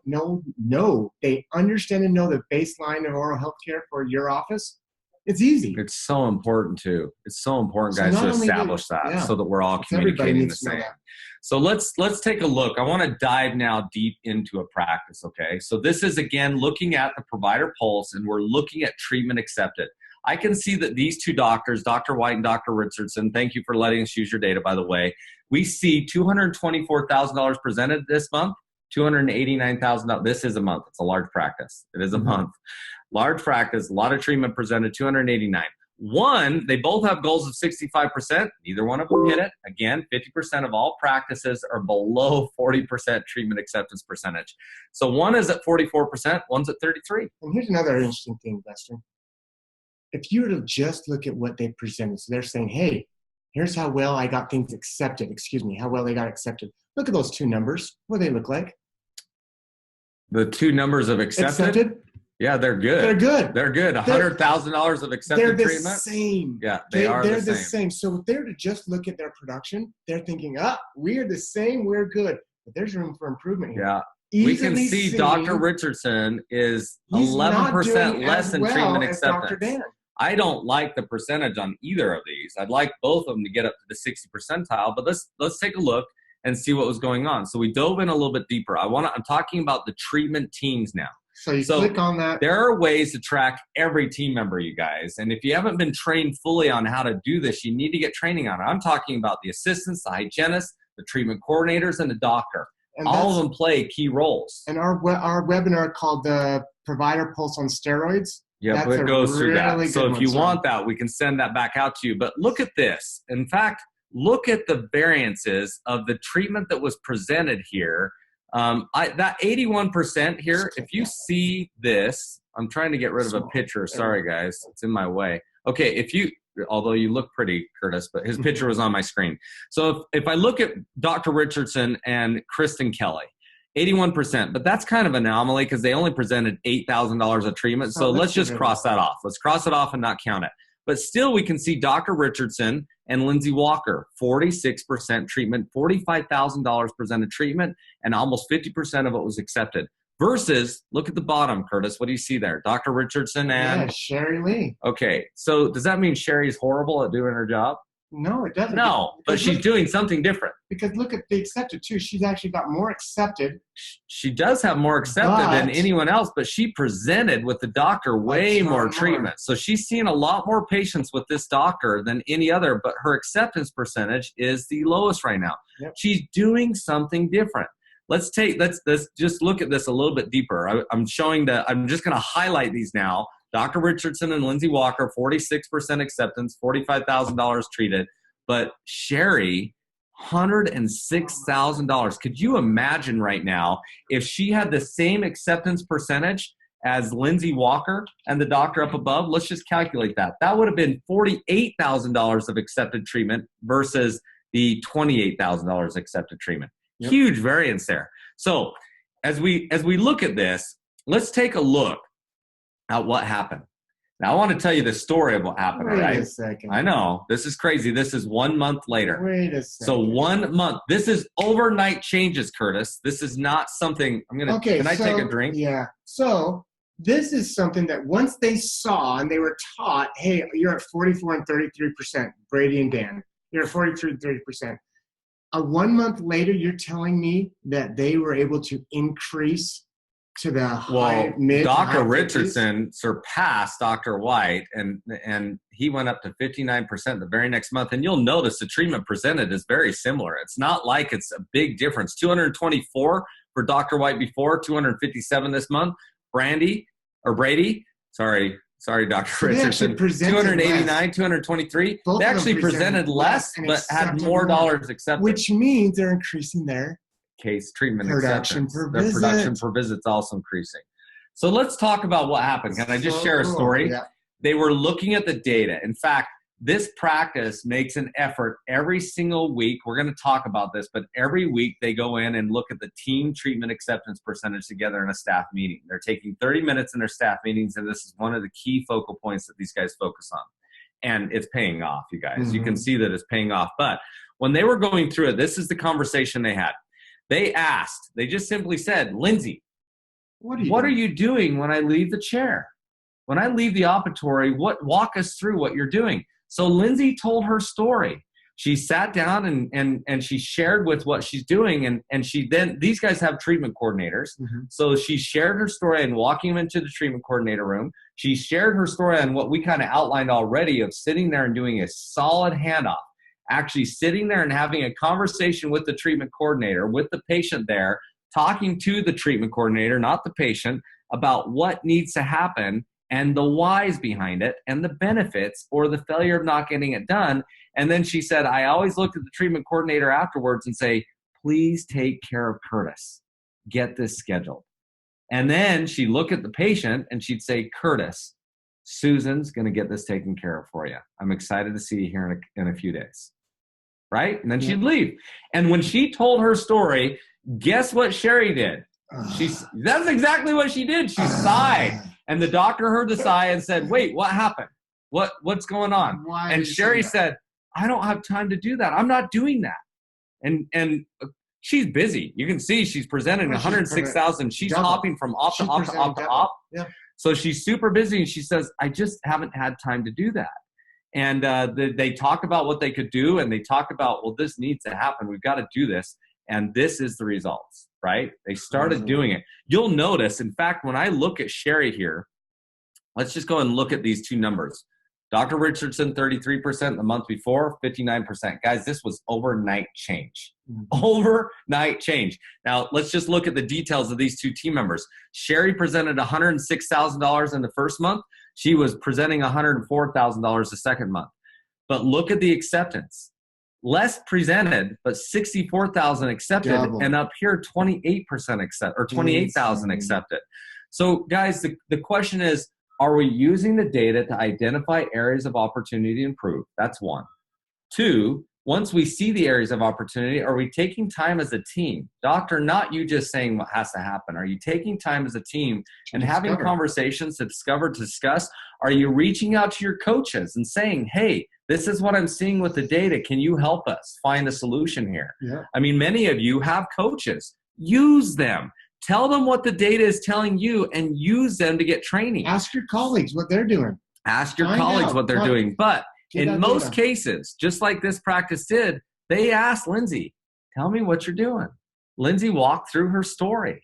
they understand and know the baseline of oral health care for your office, it's easy.
It's so important too. It's so important, guys, to establish that so that we're all communicating the same. So let's take a look. I want to dive now deep into a practice, okay? So this is, again, looking at the provider pulse, and we're looking at treatment accepted. I can see that these two doctors, Dr. White and Dr. Richardson, thank you for letting us use your data, by the way. We see $224,000 presented this month, $289,000. This is a month. It's a large practice. It is a month. Large practice, a lot of treatment presented, 289. One, they both have goals of 65%. Neither one of them hit it. Again, 50% of all practices are below 40% treatment acceptance percentage. So one is at 44%, one's at 33%.
And here's another interesting thing, Weston. If you were to just look at what they presented, so they're saying, hey, here's how well I got things accepted. How well they got accepted. Look at those two numbers. What do they look like?
The two numbers of accepted? Yeah, they're good.
They're good.
They're good. $100,000 of accepted treatment.
They're the same.
Yeah,
they're the same. So if they're to just look at their production, they're thinking, we're the same, we're good. But there's room for improvement here.
Yeah. We can see Dr. Richardson is 11% less in treatment acceptance. I don't like the percentage on either of these. I'd like both of them to get up to the 60 percentile, but let's take a look and see what was going on. So we dove in a little bit deeper. I'm talking about the treatment teams now.
So you click on that.
There are ways to track every team member, you guys. And if you haven't been trained fully on how to do this, you need to get training on it. I'm talking about the assistants, the hygienists, the treatment coordinators, and the doctor. And all of them play key roles.
And our webinar called the Provider Pulse on Steroids.
Yeah, it goes through that. So if you want that, we can send that back out to you. But look at this. In fact, look at the variances of the treatment that was presented here. That 81% here, if you see this, I'm trying to get rid of a picture. Sorry, guys. It's in my way. Okay, although you look pretty, Curtis, but his picture was on my screen. So if I look at Dr. Richardson and Kristen Kelly, 81%, but that's kind of an anomaly because they only presented $8,000 of treatment. So let's just cross that off. Let's cross it off and not count it. But still, we can see Dr. Richardson and Lindsay Walker, 46% treatment, $45,000 presented treatment, and almost 50% of it was accepted. Versus, look at the bottom, Curtis. What do you see there? Dr. Richardson and?
Yeah, Sherry Lee.
Okay, so does that mean Sherry's horrible at doing her job?
No, it doesn't.
No, but she's doing something different.
Because look at the accepted too. She's actually got more accepted.
She does have more accepted than anyone else, but she presented with the doctor way more treatment. So she's seen a lot more patients with this doctor than any other, but her acceptance percentage is the lowest right now.
Yep.
She's doing something different. Let's just look at this a little bit deeper. I'm just going to highlight these now. Dr. Richardson and Lindsay Walker, 46% acceptance, $45,000 treated. But Sherry, $106,000. Could you imagine right now if she had the same acceptance percentage as Lindsay Walker and the doctor up above? Let's just calculate that. That would have been $48,000 of accepted treatment versus the $28,000 accepted treatment. Yep. Huge variance there. So as we look at this, let's take a look at what happened. Now, I want to tell you the story of what happened.
Wait
right?
a second.
I know. This is crazy. This is 1 month later.
Wait a second.
So 1 month. This is overnight changes, Curtis. This is not something can I take a drink?
Yeah. So this is something that once they saw and they were taught, hey, you're at 44 and 33%, Brady and Dan. You're at 43 and 30%. 1 month later, you're telling me that they were able to increase to the high, mid.
Dr. Richardson surpassed Dr. White, and he went up to 59% the very next month. And you'll notice the treatment presented is very similar. It's not like it's a big difference. 224 for Dr. White before, 257 this month. Brady, sorry, Dr. Richardson, 289, 223. They actually presented less, but had more dollars accepted.
Which means they're increasing their
case treatment
production
acceptance.
per
Their
visit.
production per visit is also increasing. So let's talk about what happened. Can I just share a story?
Yeah.
They were looking at the data. In fact, this practice makes an effort every single week. We're going to talk about this, but every week they go in and look at the team treatment acceptance percentage together in a staff meeting. They're taking 30 minutes in their staff meetings, and this is one of the key focal points that these guys focus on. And it's paying off, you guys. Mm-hmm. You can see that it's paying off. But when they were going through it, this is the conversation they had. They just simply said, Lindsay, what are you doing when I leave the chair? When I leave the operatory, walk us through what you're doing. So Lindsay told her story. She sat down and she shared with what she's doing. And she then, these guys have treatment coordinators. Mm-hmm. So she shared her story and walking them into the treatment coordinator room. She shared her story on what we kind of outlined already of sitting there and doing a solid handoff. Actually sitting there and having a conversation with the treatment coordinator, with the patient there, talking to the treatment coordinator, not the patient, about what needs to happen and the whys behind it and the benefits or the failure of not getting it done. And then she said, I always look at the treatment coordinator afterwards and say, please take care of Curtis. Get this scheduled. And then she'd look at the patient and she'd say, Curtis, Susan's going to get this taken care of for you. I'm excited to see you here in a few days. Right? And then she'd leave. And when she told her story, guess what Sherry did? That's exactly what she did. She sighed. And the doctor heard the sigh and said, wait, what happened? What's going on? And Sherry said, I don't have time to do that. I'm not doing that. And she's busy. You can see she's presenting 106,000. She's hopping from op to op to op to op. Yeah. So she's super busy. And she says, I just haven't had time to do that. And they talked about what they could do, and they talked about, well, this needs to happen. We've got to do this. And this is the results, right? They started doing it. You'll notice, in fact, when I look at Sherry here, let's just go and look at these two numbers. Dr. Richardson, 33% the month before, 59%. Guys, this was overnight change. Mm-hmm. Overnight change. Now, let's just look at the details of these two team members. Sherry presented $106,000 in the first month. She was presenting $104,000 the second month. But look at the acceptance. Less presented, but 64,000 accepted, double. And up here 28% accept, or 28,000 accepted. So, guys, the question is, are we using the data to identify areas of opportunity to improve? That's one. Two, once we see the areas of opportunity, are we taking time as a team? Doctor, not you just saying what has to happen. Are you taking time as a team and having conversations to discuss? Are you reaching out to your coaches and saying, hey, this is what I'm seeing with the data. Can you help us find a solution here?
Yeah.
I mean, many of you have coaches. Use them. Tell them what the data is telling you and use them to get training.
Ask your colleagues what they're doing.
Ask your colleagues what they're doing. But in most cases, just like this practice did, they asked Lindsay, tell me what you're doing. Lindsay walked through her story.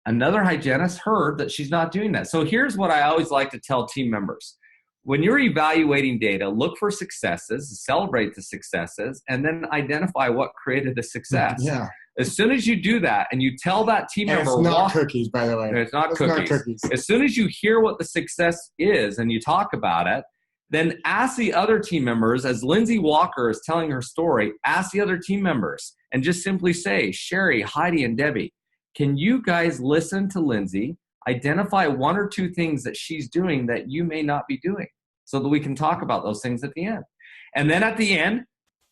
Another hygienist heard that she's not doing that. So here's what I always like to tell team members. When you're evaluating data, look for successes, celebrate the successes, and then identify what created the success.
Yeah.
As soon as you do that and you tell that team member,
it's not cookies, by the way.
It's not cookies. As soon as you hear what the success is and you talk about it, then ask the other team members, as Lindsay Walker is telling her story, ask the other team members and just simply say, Sherry, Heidi, and Debbie, can you guys listen to Lindsay, identify one or two things that she's doing that you may not be doing so that we can talk about those things at the end. And then at the end,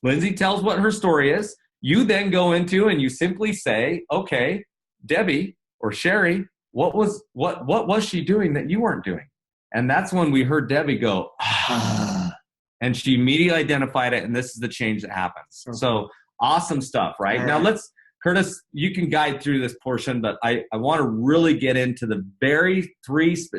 Lindsay tells what her story is. You then go into and you simply say, okay, Debbie or Sherry, what was she doing that you weren't doing? And that's when we heard Debbie go, and she immediately identified it, and this is the change that happens. So awesome stuff, right? Now Curtis, you can guide through this portion, but I want to really get into the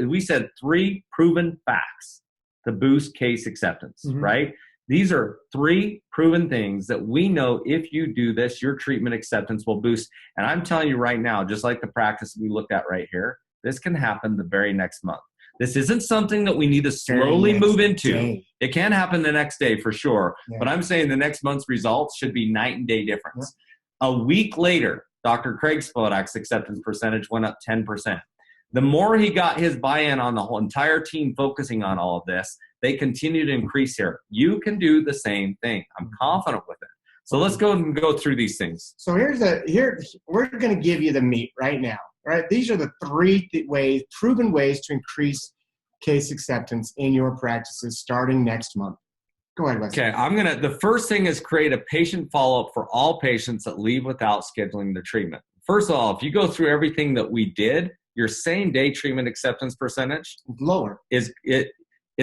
we said three proven facts to boost case acceptance, right? These are three proven things that we know if you do this, your treatment acceptance will boost. And I'm telling you right now, just like the practice we looked at right here, this can happen the very next month. This isn't something that we need to slowly move into. It can happen the next day for sure. Yeah. But I'm saying the next month's results should be night and day difference. Yeah. A week later, Dr. Craig Spodak's acceptance percentage went up 10%. The more he got his buy-in on the whole entire team focusing on all of this, they continue to increase here. You can do the same thing. I'm confident with it. So let's go through these things.
So we're going to give you the meat right now. Right? These are the three proven ways to increase case acceptance in your practices starting next month. Go ahead, Wesley.
Okay, the first thing is create a patient follow-up for all patients that leave without scheduling the treatment. First of all, if you go through everything that we did, your same-day treatment acceptance percentage
lower.
It's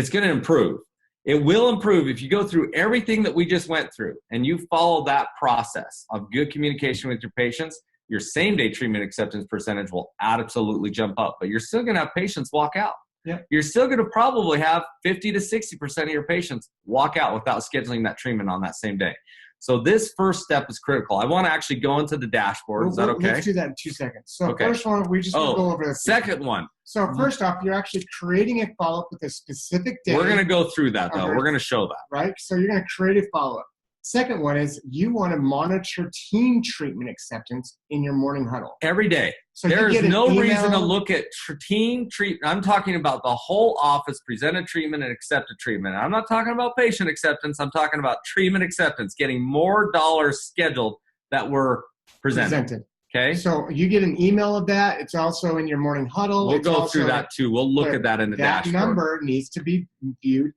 going to improve. It will improve if you go through everything that we just went through and you follow that process of good communication with your patients. Your same-day treatment acceptance percentage will absolutely jump up, but you're still going to have patients walk out.
Yeah.
You're still going to probably have 50 to 60% of your patients walk out without scheduling that treatment on that same day. So this first step is critical. I want to actually go into the dashboard. Is that okay?
Let's do that in 2 seconds. So first one, we just want to go over the
second one.
So first off, you're actually creating a follow-up with a specific day.
We're going to go through that, though. We're going to show that.
Right? So you're going to create a follow-up. Second one is you want to monitor team treatment acceptance in your morning huddle.
Every day. So there's no reason to look at team treatment. I'm talking about the whole office presented treatment and accepted treatment. I'm not talking about patient acceptance. I'm talking about treatment acceptance, getting more dollars scheduled that were presented. Okay.
So you get an email of that. It's also in your morning huddle.
We'll go through that too. We'll look at that in the dashboard.
That number needs to be viewed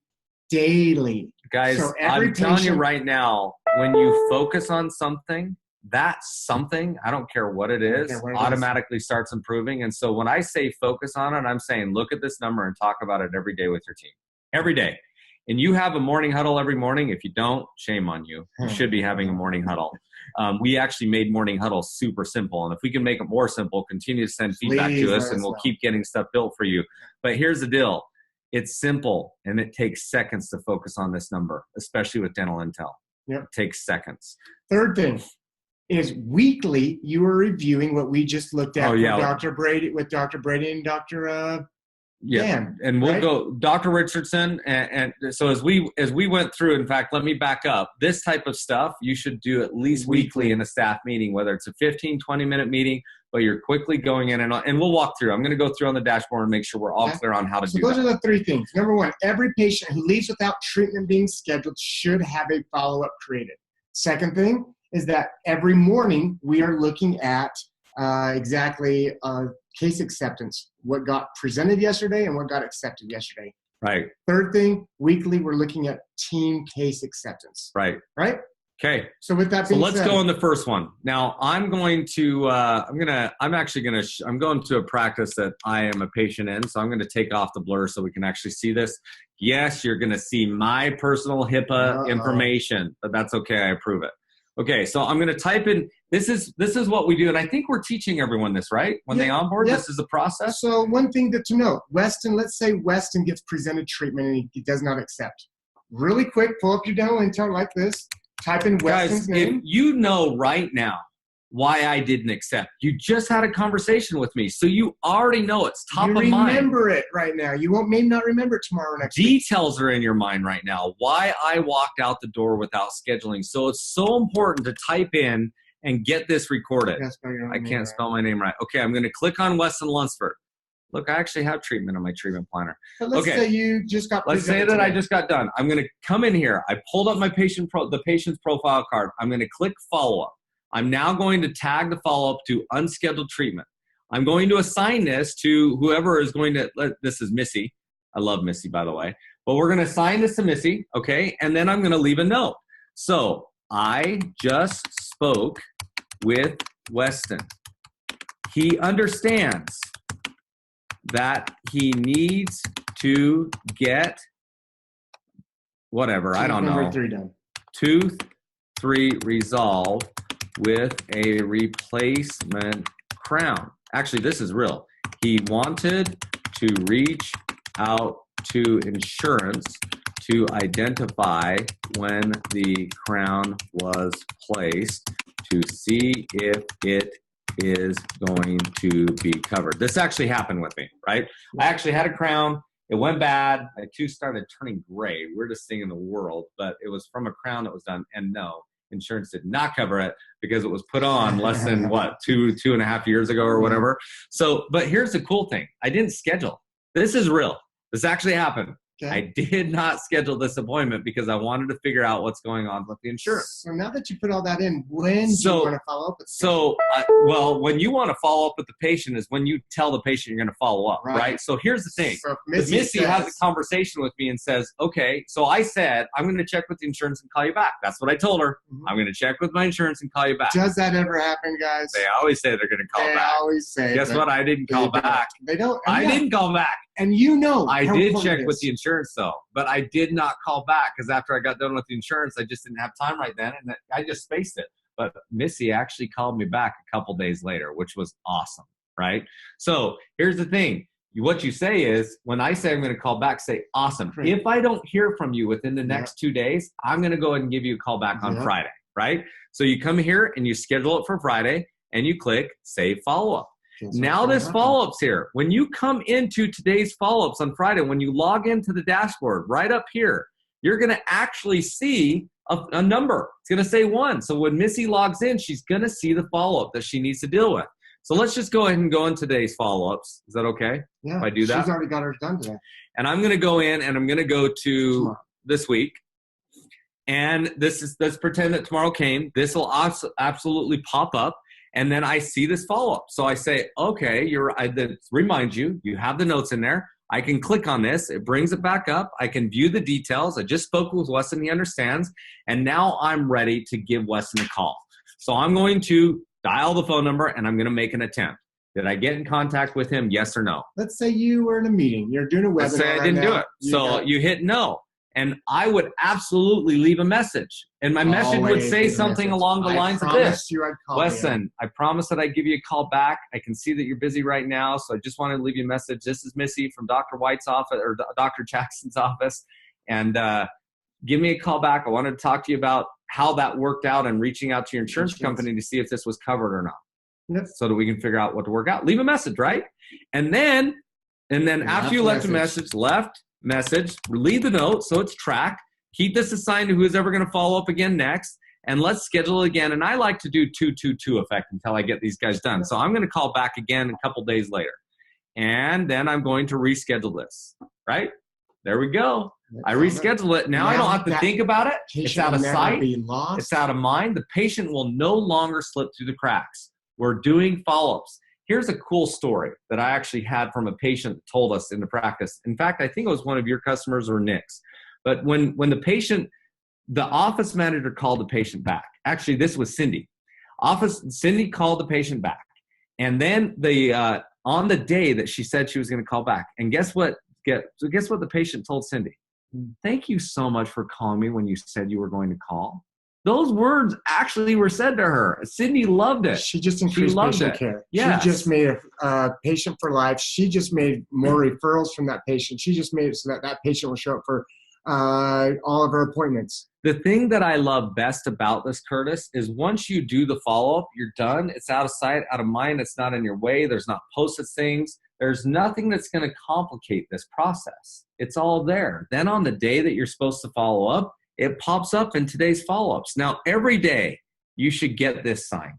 daily.
Guys, so I'm telling you right now, when you focus on something, that something, I don't care what it is, automatically starts improving. And so when I say focus on it, I'm saying look at this number and talk about it every day with your team. Every day. And you have a morning huddle every morning. If you don't, shame on you. You should be having a morning huddle. We actually made morning huddles super simple. And if we can make it more simple, continue to send feedback to us and we'll keep getting stuff built for you. But here's the deal. It's simple, and it takes seconds to focus on this number, especially with dental intel.
Yep.
It takes seconds.
Third thing is weekly you are reviewing what we just looked at with Dr. Brady and Dr. Dan,
and we'll go Dr. Richardson. And so as we went through, in fact, let me back up. This type of stuff you should do at least weekly in a staff meeting, whether it's a 15, 20-minute meeting, but you're quickly going in and we'll walk through. I'm going to go through on the dashboard and make sure we're all clear on how to do that.
So those are the three things. Number one, every patient who leaves without treatment being scheduled should have a follow-up created. Second thing is that every morning we are looking at case acceptance, what got presented yesterday and what got accepted yesterday.
Right.
Third thing, weekly we're looking at team case acceptance.
Right.
Right?
Okay.
So with that
So
being
let's
said,
go on the first one. Now I'm going to, I'm going to a practice that I am a patient in. So I'm going to take off the blur so we can actually see this. Yes, you're going to see my personal HIPAA information, but that's okay. I approve it. Okay. So I'm going to type in, this is what we do. And I think we're teaching everyone this, right? When they onboard, this is the process.
So one thing to note, Weston, let's say Weston gets presented treatment and he does not accept. Really quick, pull up your dental intel like this. Type in Weston's name.
If you know right now why I didn't accept, you just had a conversation with me, so you already know it's top of mind.
You remember it right now. You may not remember it tomorrow or next week.
Details are in your mind right now. Why I walked out the door without scheduling. So it's so important to type in and get this recorded. I can't spell my name right. Okay, I'm going to click on Weston Lunsford. Look, I actually have treatment on my treatment planner.
But let's say you just got
Let's say that I just got done. I'm going to come in here. I pulled up my the patient's profile card. I'm going to click follow-up. I'm now going to tag the follow-up to unscheduled treatment. I'm going to assign this to whoever is going to, this is Missy. I love Missy, by the way. But we're going to assign this to Missy, okay? And then I'm going to leave a note. So I just spoke with Weston. He understands that he needs to get whatever, I don't know.
Number 3 done.
Tooth 3 resolved with a replacement crown. Actually, this is real. He wanted to reach out to insurance to identify when the crown was placed to see if it is going to be covered. This actually happened with me, right? I actually had a crown. It went bad. My tooth started turning gray. Weirdest thing in the world, but it was from a crown that was done. And no, insurance did not cover it because it was put on less than two and a half years ago or whatever. So, but here's the cool thing. I didn't schedule. This is real. This actually happened. Okay. I did not schedule this appointment because I wanted to figure out what's going on with the insurance.
So now that you put all that in, when do you want to follow up with the patient?
Well, when you want to follow up with the patient is when you tell the patient you're going to follow up, right? So here's the thing. So Missy has a conversation with me and says, okay, so I said, I'm going to check with the insurance and call you back. That's what I told her. Mm-hmm. I'm going to check with my insurance and call you back.
Does that ever happen, guys?
They always say they're going to call back.
They always say.
Guess what? I didn't call back.
They don't.
I didn't call back.
And you know.
I did check with the insurance, though. But I did not call back because after I got done with the insurance, I just didn't have time right then, and I just spaced it. But Missy actually called me back a couple days later, which was awesome, right? So here's the thing. What you say is, when I say I'm going to call back, say, awesome. Great. If I don't hear from you within the next 2 days, I'm going to go ahead and give you a call back on Friday, right? So you come here and you schedule it for Friday, and you click Save Follow-Up. Now this follow-up's here. When you come into today's follow-ups on Friday, when you log into the dashboard right up here, you're going to actually see a number. It's going to say 1. So when Missy logs in, she's going to see the follow-up that she needs to deal with. So let's just go ahead and go in today's follow-ups. Is that okay?
Yeah,
if I do that?
She's already got hers done today.
And I'm going to go in and I'm going to go to this week. And let's pretend that tomorrow came. This will absolutely pop up. And then I see this follow-up. So I say, okay, remind you have the notes in there. I can click on this. It brings it back up. I can view the details. I just spoke with Weston. He understands. And now I'm ready to give Weston a call. So I'm going to dial the phone number, and I'm going to make an attempt. Did I get in contact with him, yes or no?
Let's say you were in a meeting. You're doing a webinar.
Let's say I didn't do it. So you hit no. And I would absolutely leave a message. And my message would say something along the lines of this. Weston, I promise that I'd give you a call back. I can see that you're busy right now, so I just wanted to leave you a message. This is Missy from Dr. White's office, or Dr. Jackson's office. And give me a call back. I wanted to talk to you about how that worked out and reaching out to your insurance company to see if this was covered or not. So that we can figure out what to work out. Leave a message, right? And then after you left a message, leave the note so it's tracked. Keep this assigned to who's ever going to follow up again next, and let's schedule it again. And I like to do 2-2-2 effect until I get these guys done. So I'm going to call back again a couple days later, and then I'm going to reschedule this, right? There we go. I reschedule it. Now I don't have to think about it. It's out of sight. It's out of mind. The patient will no longer slip through the cracks. We're doing follow-ups. Here's a cool story that I actually had from a patient that told us in the practice. In fact, I think it was one of your customers or Nick's. But when the patient the office manager called the patient back. Actually, this was Cindy. Cindy called the patient back. And then on the day that she said she was going to call back, and guess what the patient told Cindy? Thank you so much for calling me when you said you were going to call. Those words actually were said to her. Cindy loved it.
She just increased patient care. Yes. She just made a patient for life. She just made more referrals from that patient. She just made it so that that patient will show up for all of her appointments.
The thing that I love best about this, Curtis, is once you do the follow-up, you're done. It's out of sight, out of mind. It's not in your way. There's not posted things. There's nothing that's going to complicate this process. It's all there. Then on the day that you're supposed to follow up, it pops up in today's follow-ups. Now, every day you should get this sign.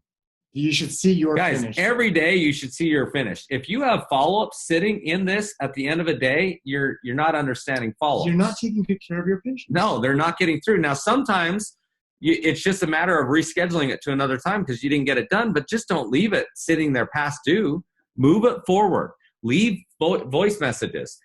You should see your
finished. Every day you should see you're finished. If you have follow-up sitting in this at the end of a day, you're not understanding follow-ups.
You're not taking good care of your patients.
No, they're not getting through. Now, sometimes it's just a matter of rescheduling it to another time because you didn't get it done, but just don't leave it sitting there past due. Move it forward. Leave voice messages.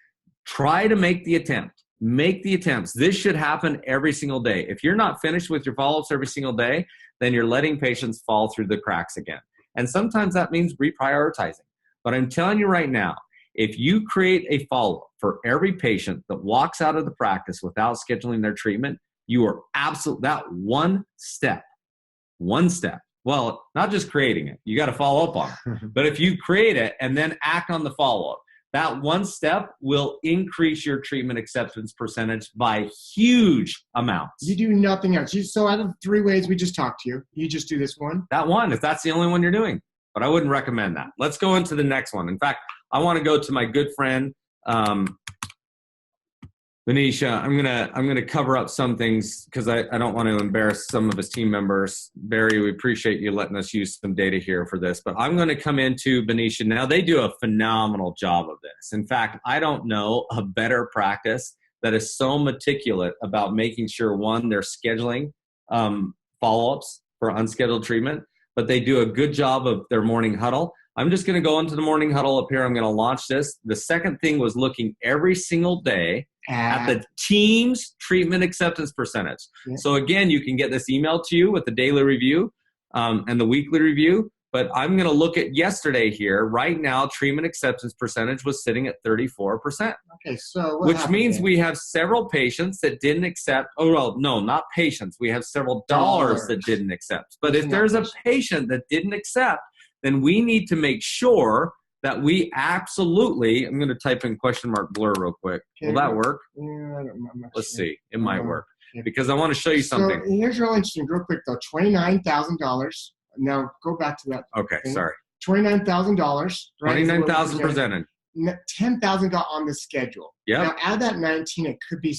Try to make the attempt. Make the attempts. This should happen every single day. If you're not finished with your follow-ups every single day, then you're letting patients fall through the cracks again. And sometimes that means reprioritizing. But I'm telling you right now, if you create a follow-up for every patient that walks out of the practice without scheduling their treatment, you are absolutely, that one step. Well, not just creating it. You got to follow up on it. But if you create it and then act on the follow-up, that one step will increase your treatment acceptance percentage by huge amounts.
You do nothing else. So out of 3 ways we just talked to you, you just do this one?
That one, if that's the only one you're doing. But I wouldn't recommend that. Let's go into the next one. In fact, I want to go to my good friend, Venetia. I'm gonna cover up some things because I don't want to embarrass some of his team members. Barry, we appreciate you letting us use some data here for this, but I'm going to come into Venetia. Now, they do a phenomenal job of this. In fact, I don't know a better practice that is so meticulous about making sure, one, they're scheduling follow-ups for unscheduled treatment, but they do a good job of their morning huddle. I'm just going to go into the morning huddle up here. I'm going to launch this. The second thing was looking every single day at the team's treatment acceptance percentage. Yeah. So again, you can get this email to you with the daily review and the weekly review, but I'm going to look at yesterday here. Right now, treatment acceptance percentage was sitting at 34%.
Okay, so
which means we have several patients that didn't accept. Oh, well, no, not patients. We have several dollars that didn't accept. But if there's a patient that didn't accept, then we need to make sure that we absolutely, I'm going to type in question mark blur real quick. Will that work?
Yeah, I'm not
Let's see. It might work. Because I want to show you something.
So here's real interesting, real quick though. $29,000. Now go back to that.
Okay, sorry.
$29,000. Right?
$29,000 presented.
$10,000 on the schedule.
Yeah.
Now add that 19. It could be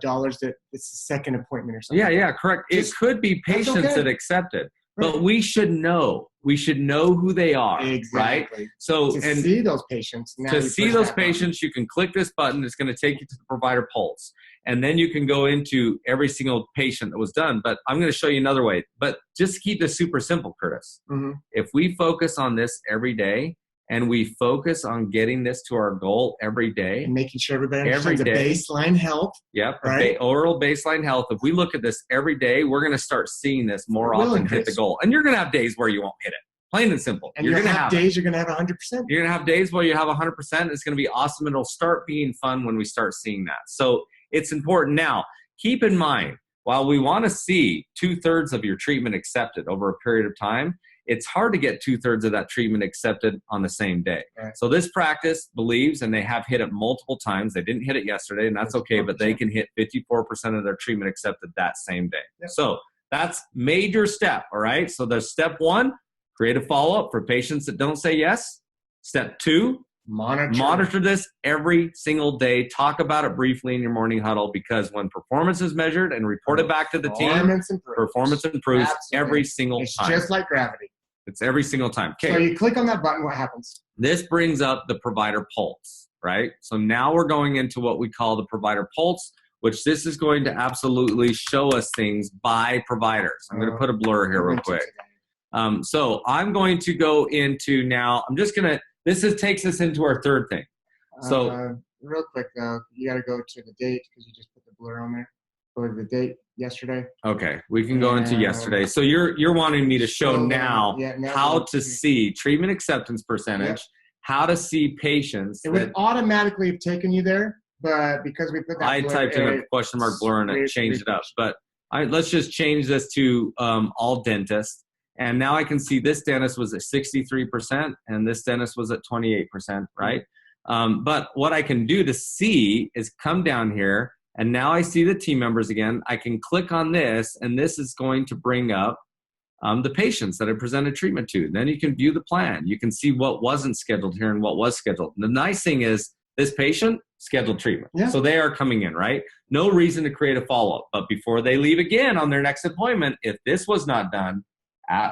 dollars that it's the second appointment or something.
Yeah, correct. It could be patients that accepted. But we should know. We should know who they are, right? So
to see those patients.
To see those patients, you can click this button. It's going to take you to the provider pulse. And then you can go into every single patient that was done. But I'm going to show you another way. But just keep this super simple, Curtis. Mm-hmm. If we focus on this every day, and we focus on getting this to our goal every day.
And making sure everybody understands the baseline health.
Yep, right? Oral baseline health. If we look at this every day, we're going to start seeing this more often hit the goal. And you're going to have days where you won't hit it. Plain and simple.
And you're going to have days you're going to have 100%.
You're going to have days where you have 100%. It's going to be awesome. It'll start being fun when we start seeing that. So it's important. Now, keep in mind, while we want to see 2/3 of your treatment accepted over a period of time, it's hard to get 2/3 of that treatment accepted on the same day. Right. So this practice believes, and they have hit it multiple times. They didn't hit it yesterday, and that's okay, but they can hit 54% of their treatment accepted that same day. Yep. So that's major step, all right? So there's step 1, create a follow-up for patients that don't say yes. Step 2, monitor this every single day. Talk about it briefly in your morning huddle, because when performance is measured and reported back to the team, performance improves every single time.
It's just like gravity.
It's every single time. Okay.
So you click on that button, what happens?
This brings up the provider pulse, right? So now we're going into what we call the provider pulse, which this is going to absolutely show us things by providers. I'm going to put a blur here real quick. So I'm going to go into now, takes us into our third thing. So
real quick though, you got to go to the date because you just put the blur on there. what was the date yesterday?
Okay, we can go into
And-
yesterday. So you're wanting me to show
Show them,
now
now
how
we'll
to
see.
see treatment acceptance percentage,
Yep.
how to see patients.
It
that
would automatically have taken you there, but because we put that
I
blur,
typed in a question mark blur and it changed it up. But let's just change this to all dentists. And now I can see this dentist was at 63% and this dentist was at 28%, right? But what I can do to see is come down here, and now I see the team members again. I can click on this, and this is going to bring up the patients that I presented treatment to. Then you can view the plan. You can see what wasn't scheduled here and what was scheduled. And the nice thing is this patient scheduled treatment.
Yeah.
So they are coming in, right? No reason to create a follow-up. But before they leave again on their next appointment, if this was not done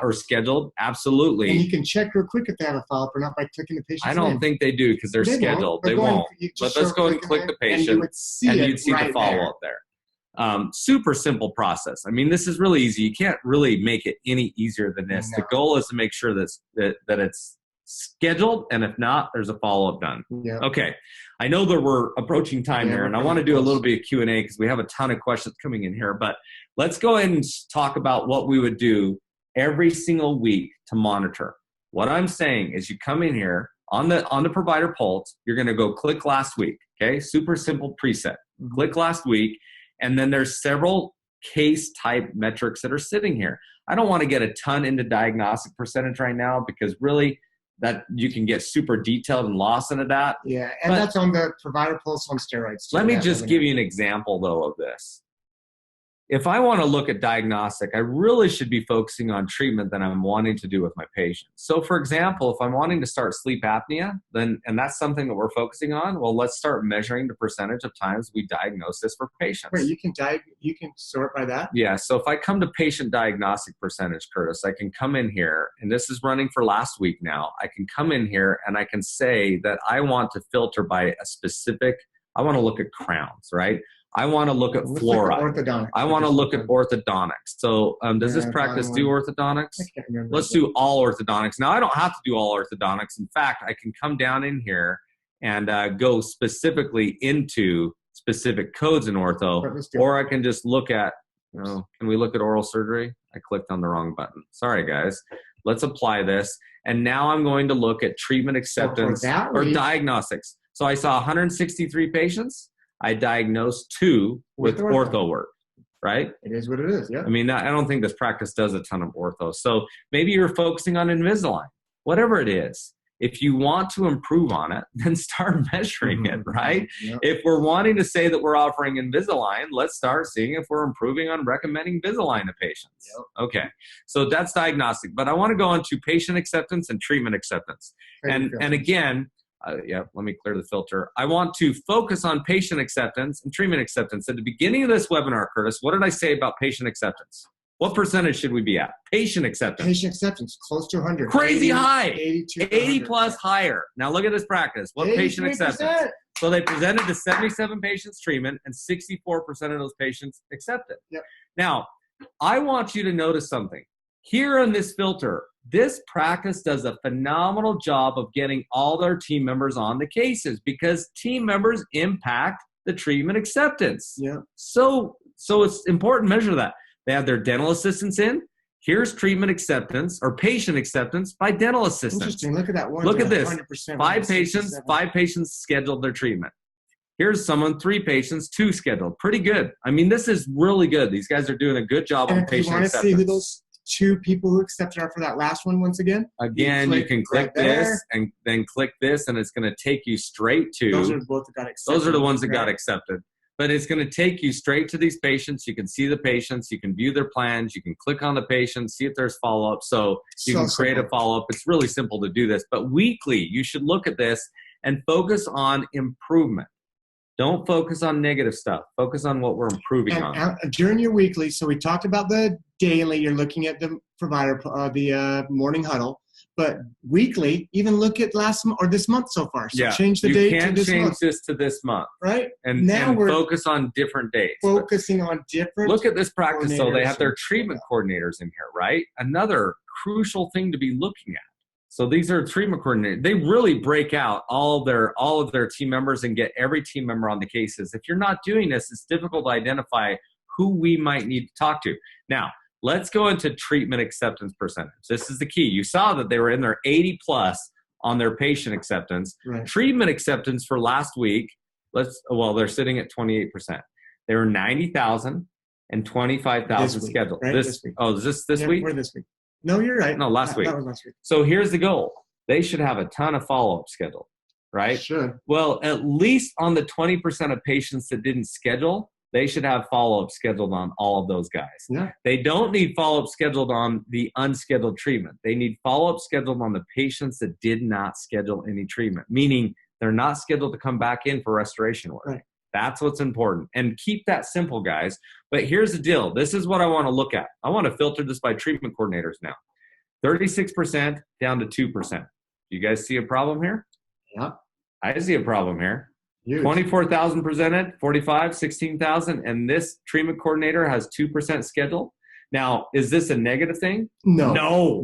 or scheduled, absolutely.
And you can check real quick if they have a follow-up or not by clicking the patient's
I don't
name.
think they do because they're
They won't,
scheduled.
but
They
go and-
won't.
you
But
just
let's
show
go and
clicking
click the
it, and you
patient,
would see
and
it
you'd see
right
the follow-up there. Super simple process. I mean, this is really easy. You can't really make it any easier than this.
No.
The goal is to make sure that it's scheduled, and if not, there's a follow-up done.
Yeah.
Okay. I know that we're approaching time
Yeah,
here,
we're
and I
pretty
want to do a
close.
little bit of Q&A because we have a ton of questions coming in here. But let's go ahead and talk about what we would do every single week to monitor. What I'm saying is you come in here on the provider pulse, you're going to go click last week, okay? Super simple preset. Click last week, and then there's several case type metrics that are sitting here. I don't want to get a ton into diagnostic percentage right now because really that you can get super detailed and lost into that.
Yeah, and
But-
that's on the provider pulse on steroids. Too.
Let me
That
just
doesn't-
give you an example, though, of this. If I want to look at diagnostic, I really should be focusing on treatment that I'm wanting to do with my patients. So, for example, if I'm wanting to start sleep apnea, and that's something that we're focusing on, well, let's start measuring the percentage of times we diagnose this for patients.
Wait, you can sort by that?
Yeah, so if I come to patient diagnostic percentage, Curtis, I can come in here, and this is running for last week now. I can come in here and I can say that I want to filter by a specific, I want to look at crowns, right? I want to look at
Looks like
fluoride.
orthodontic.
I want to look at orthodontics. So does this
Yeah,
practice
by
do
the
orthodontics?
I can't remember.
Let's do all orthodontics. Now, I don't have to do all orthodontics. In fact, I can come down in here and go specifically into specific codes in ortho,
But let's do
or I can just look at, can we look at oral surgery? I clicked on the wrong button. Sorry, guys. Let's apply this. And now I'm going to look at treatment acceptance
that
or
week-
diagnostics. So I saw 163 patients. I diagnosed 2 with
With ortho.
ortho work, right?
It is what it is. Yeah.
I mean, I don't think this practice does a ton of ortho. So maybe you're focusing on Invisalign, whatever it is. If you want to improve on it, then start measuring it, right?
Yeah.
If we're wanting to say that we're offering Invisalign, let's start seeing if we're improving on recommending Invisalign to patients.
Yep.
Okay, so that's diagnostic. But I want to go into patient acceptance and treatment acceptance. And again, let me clear the filter. I want to focus on patient acceptance and treatment acceptance. At the beginning of this webinar, Curtis, what did I say about patient acceptance? What percentage should we be at? Patient acceptance.
Patient acceptance, close to 100.
Crazy
80,
high.
82 to
80
100.
plus higher. Now look at this practice. What patient
83%.
acceptance? So they presented to 77 patients treatment and 64% of those patients accepted.
Yep.
Now, I want you to notice something. Here in this filter, this practice does a phenomenal job of getting all their team members on the cases because team members impact the treatment acceptance.
Yeah.
So it's important to measure that. They have their dental assistants in. Here's treatment acceptance or patient acceptance by dental assistants.
Interesting. Look at that one.
Look at this.
100%,
5 patients scheduled their treatment. Here's someone, 3 patients, 2 scheduled. Pretty good. I mean, this is really good. These guys are doing a good job
And
on
if you
patient
want to
acceptance.
see who those 2 people who accepted are for that last one once again,
Again, you can click
right there.
this and then click this, and it's going to take you straight to
Those are both that got accepted.
those are the ones that got
Right.
accepted. But it's going to take you straight to these patients. You can see the patients. You can view their plans. You can click on the patients, see if there's follow-up. So you
So
can create a
simple.
follow-up. It's really simple to do this. But weekly, you should look at this and focus on improvement. Don't focus on negative stuff. Focus on what we're improving
And
on.
during your weekly, so we talked about the daily, you're looking at the provider, the morning huddle, but weekly, even look at this month so far. So change the
you
date to
can
this
change
month,
this to this month
right?
and,
Now
and
we're
focus on different dates. But
Focusing on different.
look at this practice. So they have their
coordinators.
treatment coordinators in here, right? Another crucial thing to be looking at. So these are treatment coordinators. They really break out all of their team members and get every team member on the cases. If you're not doing this, it's difficult to identify who we might need to talk to. Now, let's go into treatment acceptance percentage. This is the key. You saw that they were in their 80 plus on their patient acceptance.
Right.
Treatment acceptance for last week, they're sitting at 28%. They were 90,000 and 25,000 scheduled.
Right?
This week. Oh, is this week?
We're this week. No, you're right.
No, last week.
That was last week.
So here's the goal. They should have a ton of follow-up scheduled, right?
Should.
Well, at least on the 20% of patients that didn't schedule, they should have follow-up scheduled on all of those guys.
Yeah.
They don't need follow-up scheduled on the unscheduled treatment. They need follow-up scheduled on the patients that did not schedule any treatment, meaning they're not scheduled to come back in for restoration work. Right. That's what's important. And keep that simple, guys. But here's the deal. This is what I want to look at. I want to filter this by treatment coordinators now. 36% down to 2%. You guys see a problem here?
Yeah.
I see a problem here.
Huge.
24,000 presented, 45, 16,000, and this treatment coordinator has 2% scheduled. Now, is this a negative thing?
No.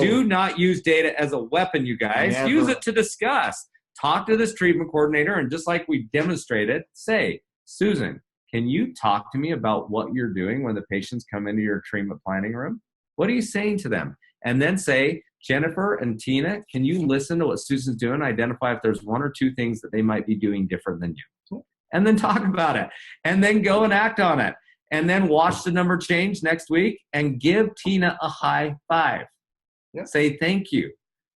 Do not use data as a weapon, you guys.
Never.
Use it to discuss. Talk to this treatment coordinator, and just like we demonstrated, say, Susan, can you talk to me about what you're doing when the patients come into your treatment planning room? What are you saying to them? And then say, Jennifer and Tina, can you listen to what Susan's doing? Identify if there's one or two things that they might be doing different than you. And then talk about it. And then go and act on it. And then watch the number change next week and give Tina a high five.
Yep.
Say thank you.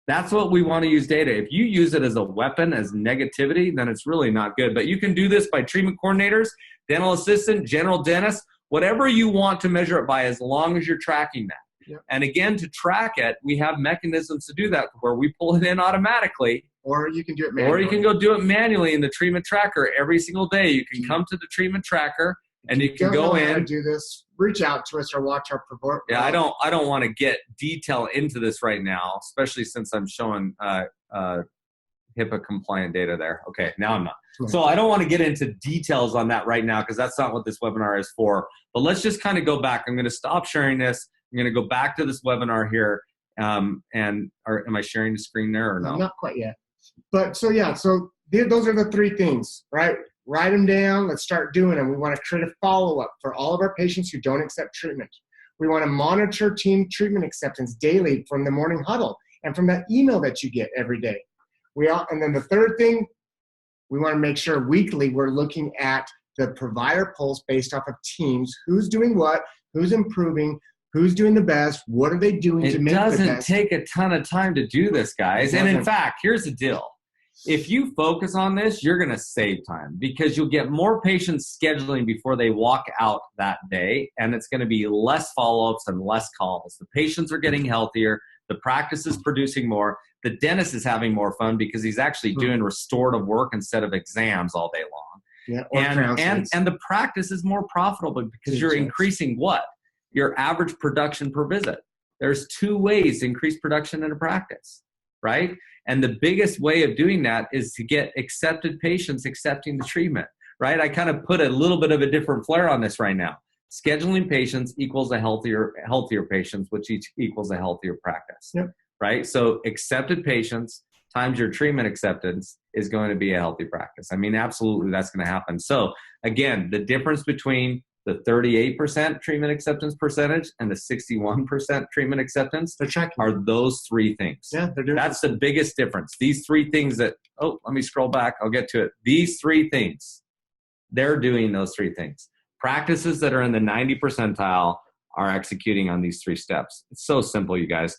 That's what we want to use data. If you use it as a weapon, as negativity, then it's really not good. But you can do this by treatment coordinators, dental assistant, general dentist, whatever you want to measure it by, as long as you're tracking that.
Yep.
And again, to track it, we have mechanisms to do that where we pull it in automatically.
Or you can do it manually.
Or you can go do it manually in the treatment tracker every single day. You can come to the treatment tracker and you can go in.
Do this. Reach out to us or watch our report.
Yeah, I don't want to get detail into this right now, especially since I'm showing HIPAA compliant data there. Okay, now I'm not. So I don't want to get into details on that right now because that's not what this webinar is for. But let's just kind of go back. I'm going to stop sharing this. I'm going to go back to this webinar here. Am I sharing the screen there or no?
Not quite yet. But so those are the three things, right? Write them down. Let's start doing them. We want to create a follow-up for all of our patients who don't accept treatment. We want to monitor team treatment acceptance daily from the morning huddle and from that email that you get every day. And then the third thing, we want to make sure weekly we're looking at the provider pulse based off of teams. Who's doing what? Who's improving? Who's doing the best? What are they doing to make the best?
It doesn't take a ton of time to do this, guys. And in fact, here's the deal. If you focus on this, you're going to save time because you'll get more patients scheduling before they walk out that day, and it's going to be less follow-ups and less calls. The patients are getting healthier. The practice is producing more. The dentist is having more fun because he's actually doing restorative work instead of exams all day long.
Yeah,
and the practice is more profitable because you're increasing what? Your average production per visit. There's two ways to increase production in a practice, right? And the biggest way of doing that is to get accepted patients accepting the treatment, right? I kind of put a little bit of a different flair on this right now. Scheduling patients equals a healthier patients, which equals a healthier practice, right? So accepted patients times your treatment acceptance is going to be a healthy practice. I mean, absolutely, that's going to happen. So again, the difference between the 38% treatment acceptance percentage and the 61% treatment acceptance are those three things.
Yeah, they're doing
That's the biggest difference. These three things let me scroll back. I'll get to it. These three things, they're doing those three things. Practices that are in the 90 percentile are executing on these three steps. It's so simple, you guys.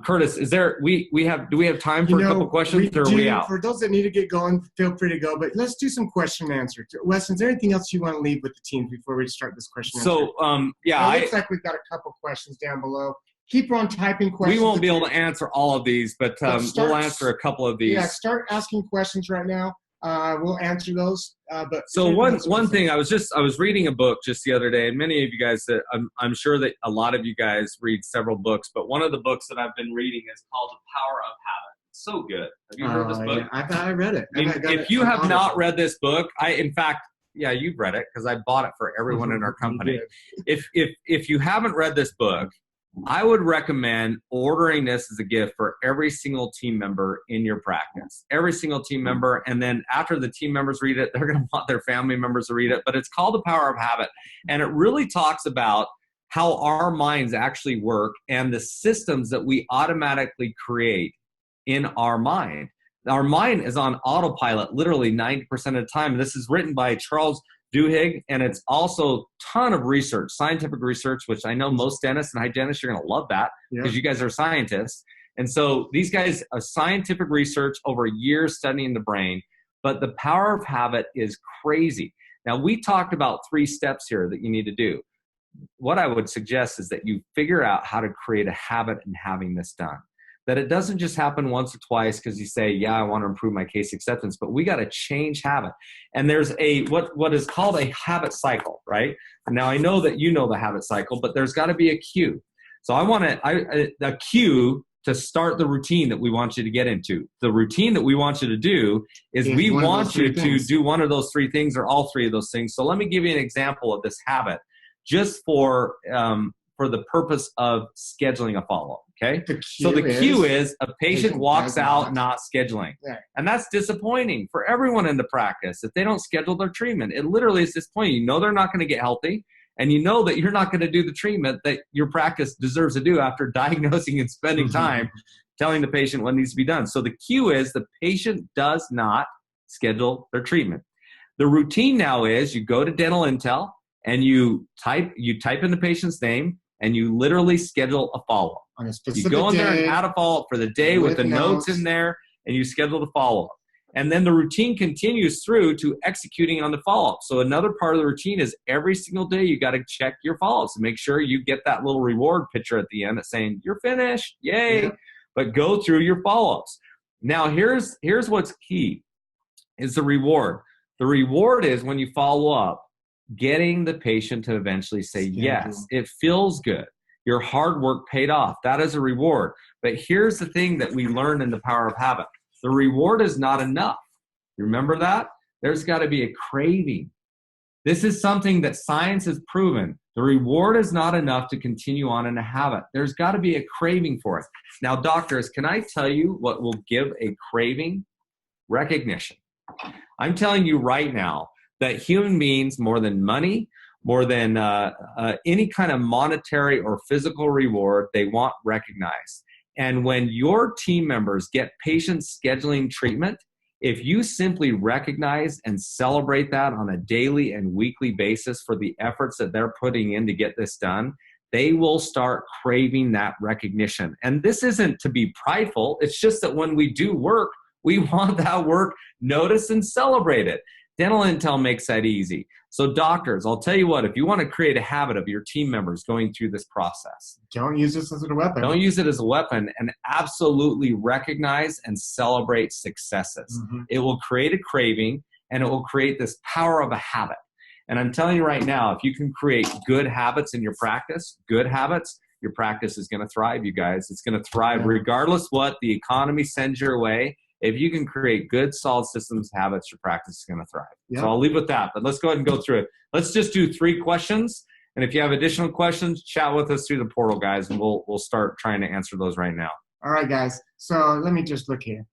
Curtis, do we have time for a couple questions or are we out?
For those that need to get going, feel free to go, but let's do some question and answer. Wes, is there anything else you want to leave with the team before we start this question and answer?
So,
it looks like we've got a couple questions down below. Keep on typing questions.
We won't be able to answer all of these, but we'll answer a couple of these.
Yeah, start asking questions right now. We'll answer those.
So one thing, I was reading a book just the other day, and many of you guys, I'm sure that a lot of you guys read several books, but one of the books that I've been reading is called The Power of Habit. It's so good. Have you heard this book?
Yeah, I read it.
If you have not read this book, you've read it because I bought it for everyone in our company. If you haven't read this book, I would recommend ordering this as a gift for every single team member in your practice. Every single team member. And then after the team members read it, they're going to want their family members to read it. But it's called The Power of Habit. And it really talks about how our minds actually work and the systems that we automatically create in our mind. Our mind is on autopilot literally 90% of the time. And this is written by Charles Duhigg, and it's also a ton of research, scientific research, which I know most dentists and hygienists are going to love that because you guys are scientists. And so these guys are scientific research over years studying the brain, but the power of habit is crazy. Now, we talked about 3 steps here that you need to do. What I would suggest is that you figure out how to create a habit in having this done. That it doesn't just happen once or twice because you say, yeah, I want to improve my case acceptance, but we got to change habit. And there's a what is called a habit cycle, right? Now, I know that you know the habit cycle, but there's got to be a cue. So I want a cue to start the routine that we want you to get into. The routine that we want you to do is we want you to do one of those 3 things or all 3 of those things. So let me give you an example of this habit just for the purpose of scheduling a follow-up. Okay. So the cue is a patient walks out not scheduling.
Yeah.
And that's disappointing for everyone in the practice. If they don't schedule their treatment, it literally is disappointing. You know they're not going to get healthy, and you know that you're not going to do the treatment that your practice deserves to do after diagnosing and spending time telling the patient what needs to be done. So the cue is the patient does not schedule their treatment. The routine now is you go to Dental Intel and you type in the patient's name and you literally schedule a follow-up.
On a specific
you go in there
day,
and add a follow-up for the day with the notes in there, and you schedule the follow-up. And then the routine continues through to executing on the follow-up. So another part of the routine is every single day you got to check your follow-ups and make sure you get that little reward picture at the end that's saying, you're finished, yay. Yeah. But go through your follow-ups. Now, here's what's key is the reward. The reward is when you follow up, getting the patient to eventually say, yes, it feels good. Your hard work paid off. That is a reward. But here's the thing that we learned in The Power of Habit. The reward is not enough. You remember that? There's got to be a craving. This is something that science has proven. The reward is not enough to continue on in a habit. There's got to be a craving for it. Now, doctors, can I tell you what will give a craving? Recognition. I'm telling you right now that human beings, more than money, more than any kind of monetary or physical reward, they want recognized. And when your team members get patients scheduling treatment, if you simply recognize and celebrate that on a daily and weekly basis for the efforts that they're putting in to get this done, they will start craving that recognition. And this isn't to be prideful. It's just that when we do work, we want that work noticed and celebrated. Dental Intel makes that easy. So doctors, I'll tell you what, if you want to create a habit of your team members going through this process,
don't use this as a weapon.
Don't use it as a weapon, and absolutely recognize and celebrate successes. It will create a craving, and it will create this power of a habit. And I'm telling you right now, if you can create good habits in your practice, good habits, your practice is going to thrive, you guys. It's going to thrive regardless what the economy sends your way. If you can create good, solid systems, habits, your practice is going to thrive. Yep. So I'll leave with that, but let's go ahead and go through it. Let's just do 3 questions. And if you have additional questions, chat with us through the portal, guys, and we'll start trying to answer those right now.
All right, guys. So let me just look here.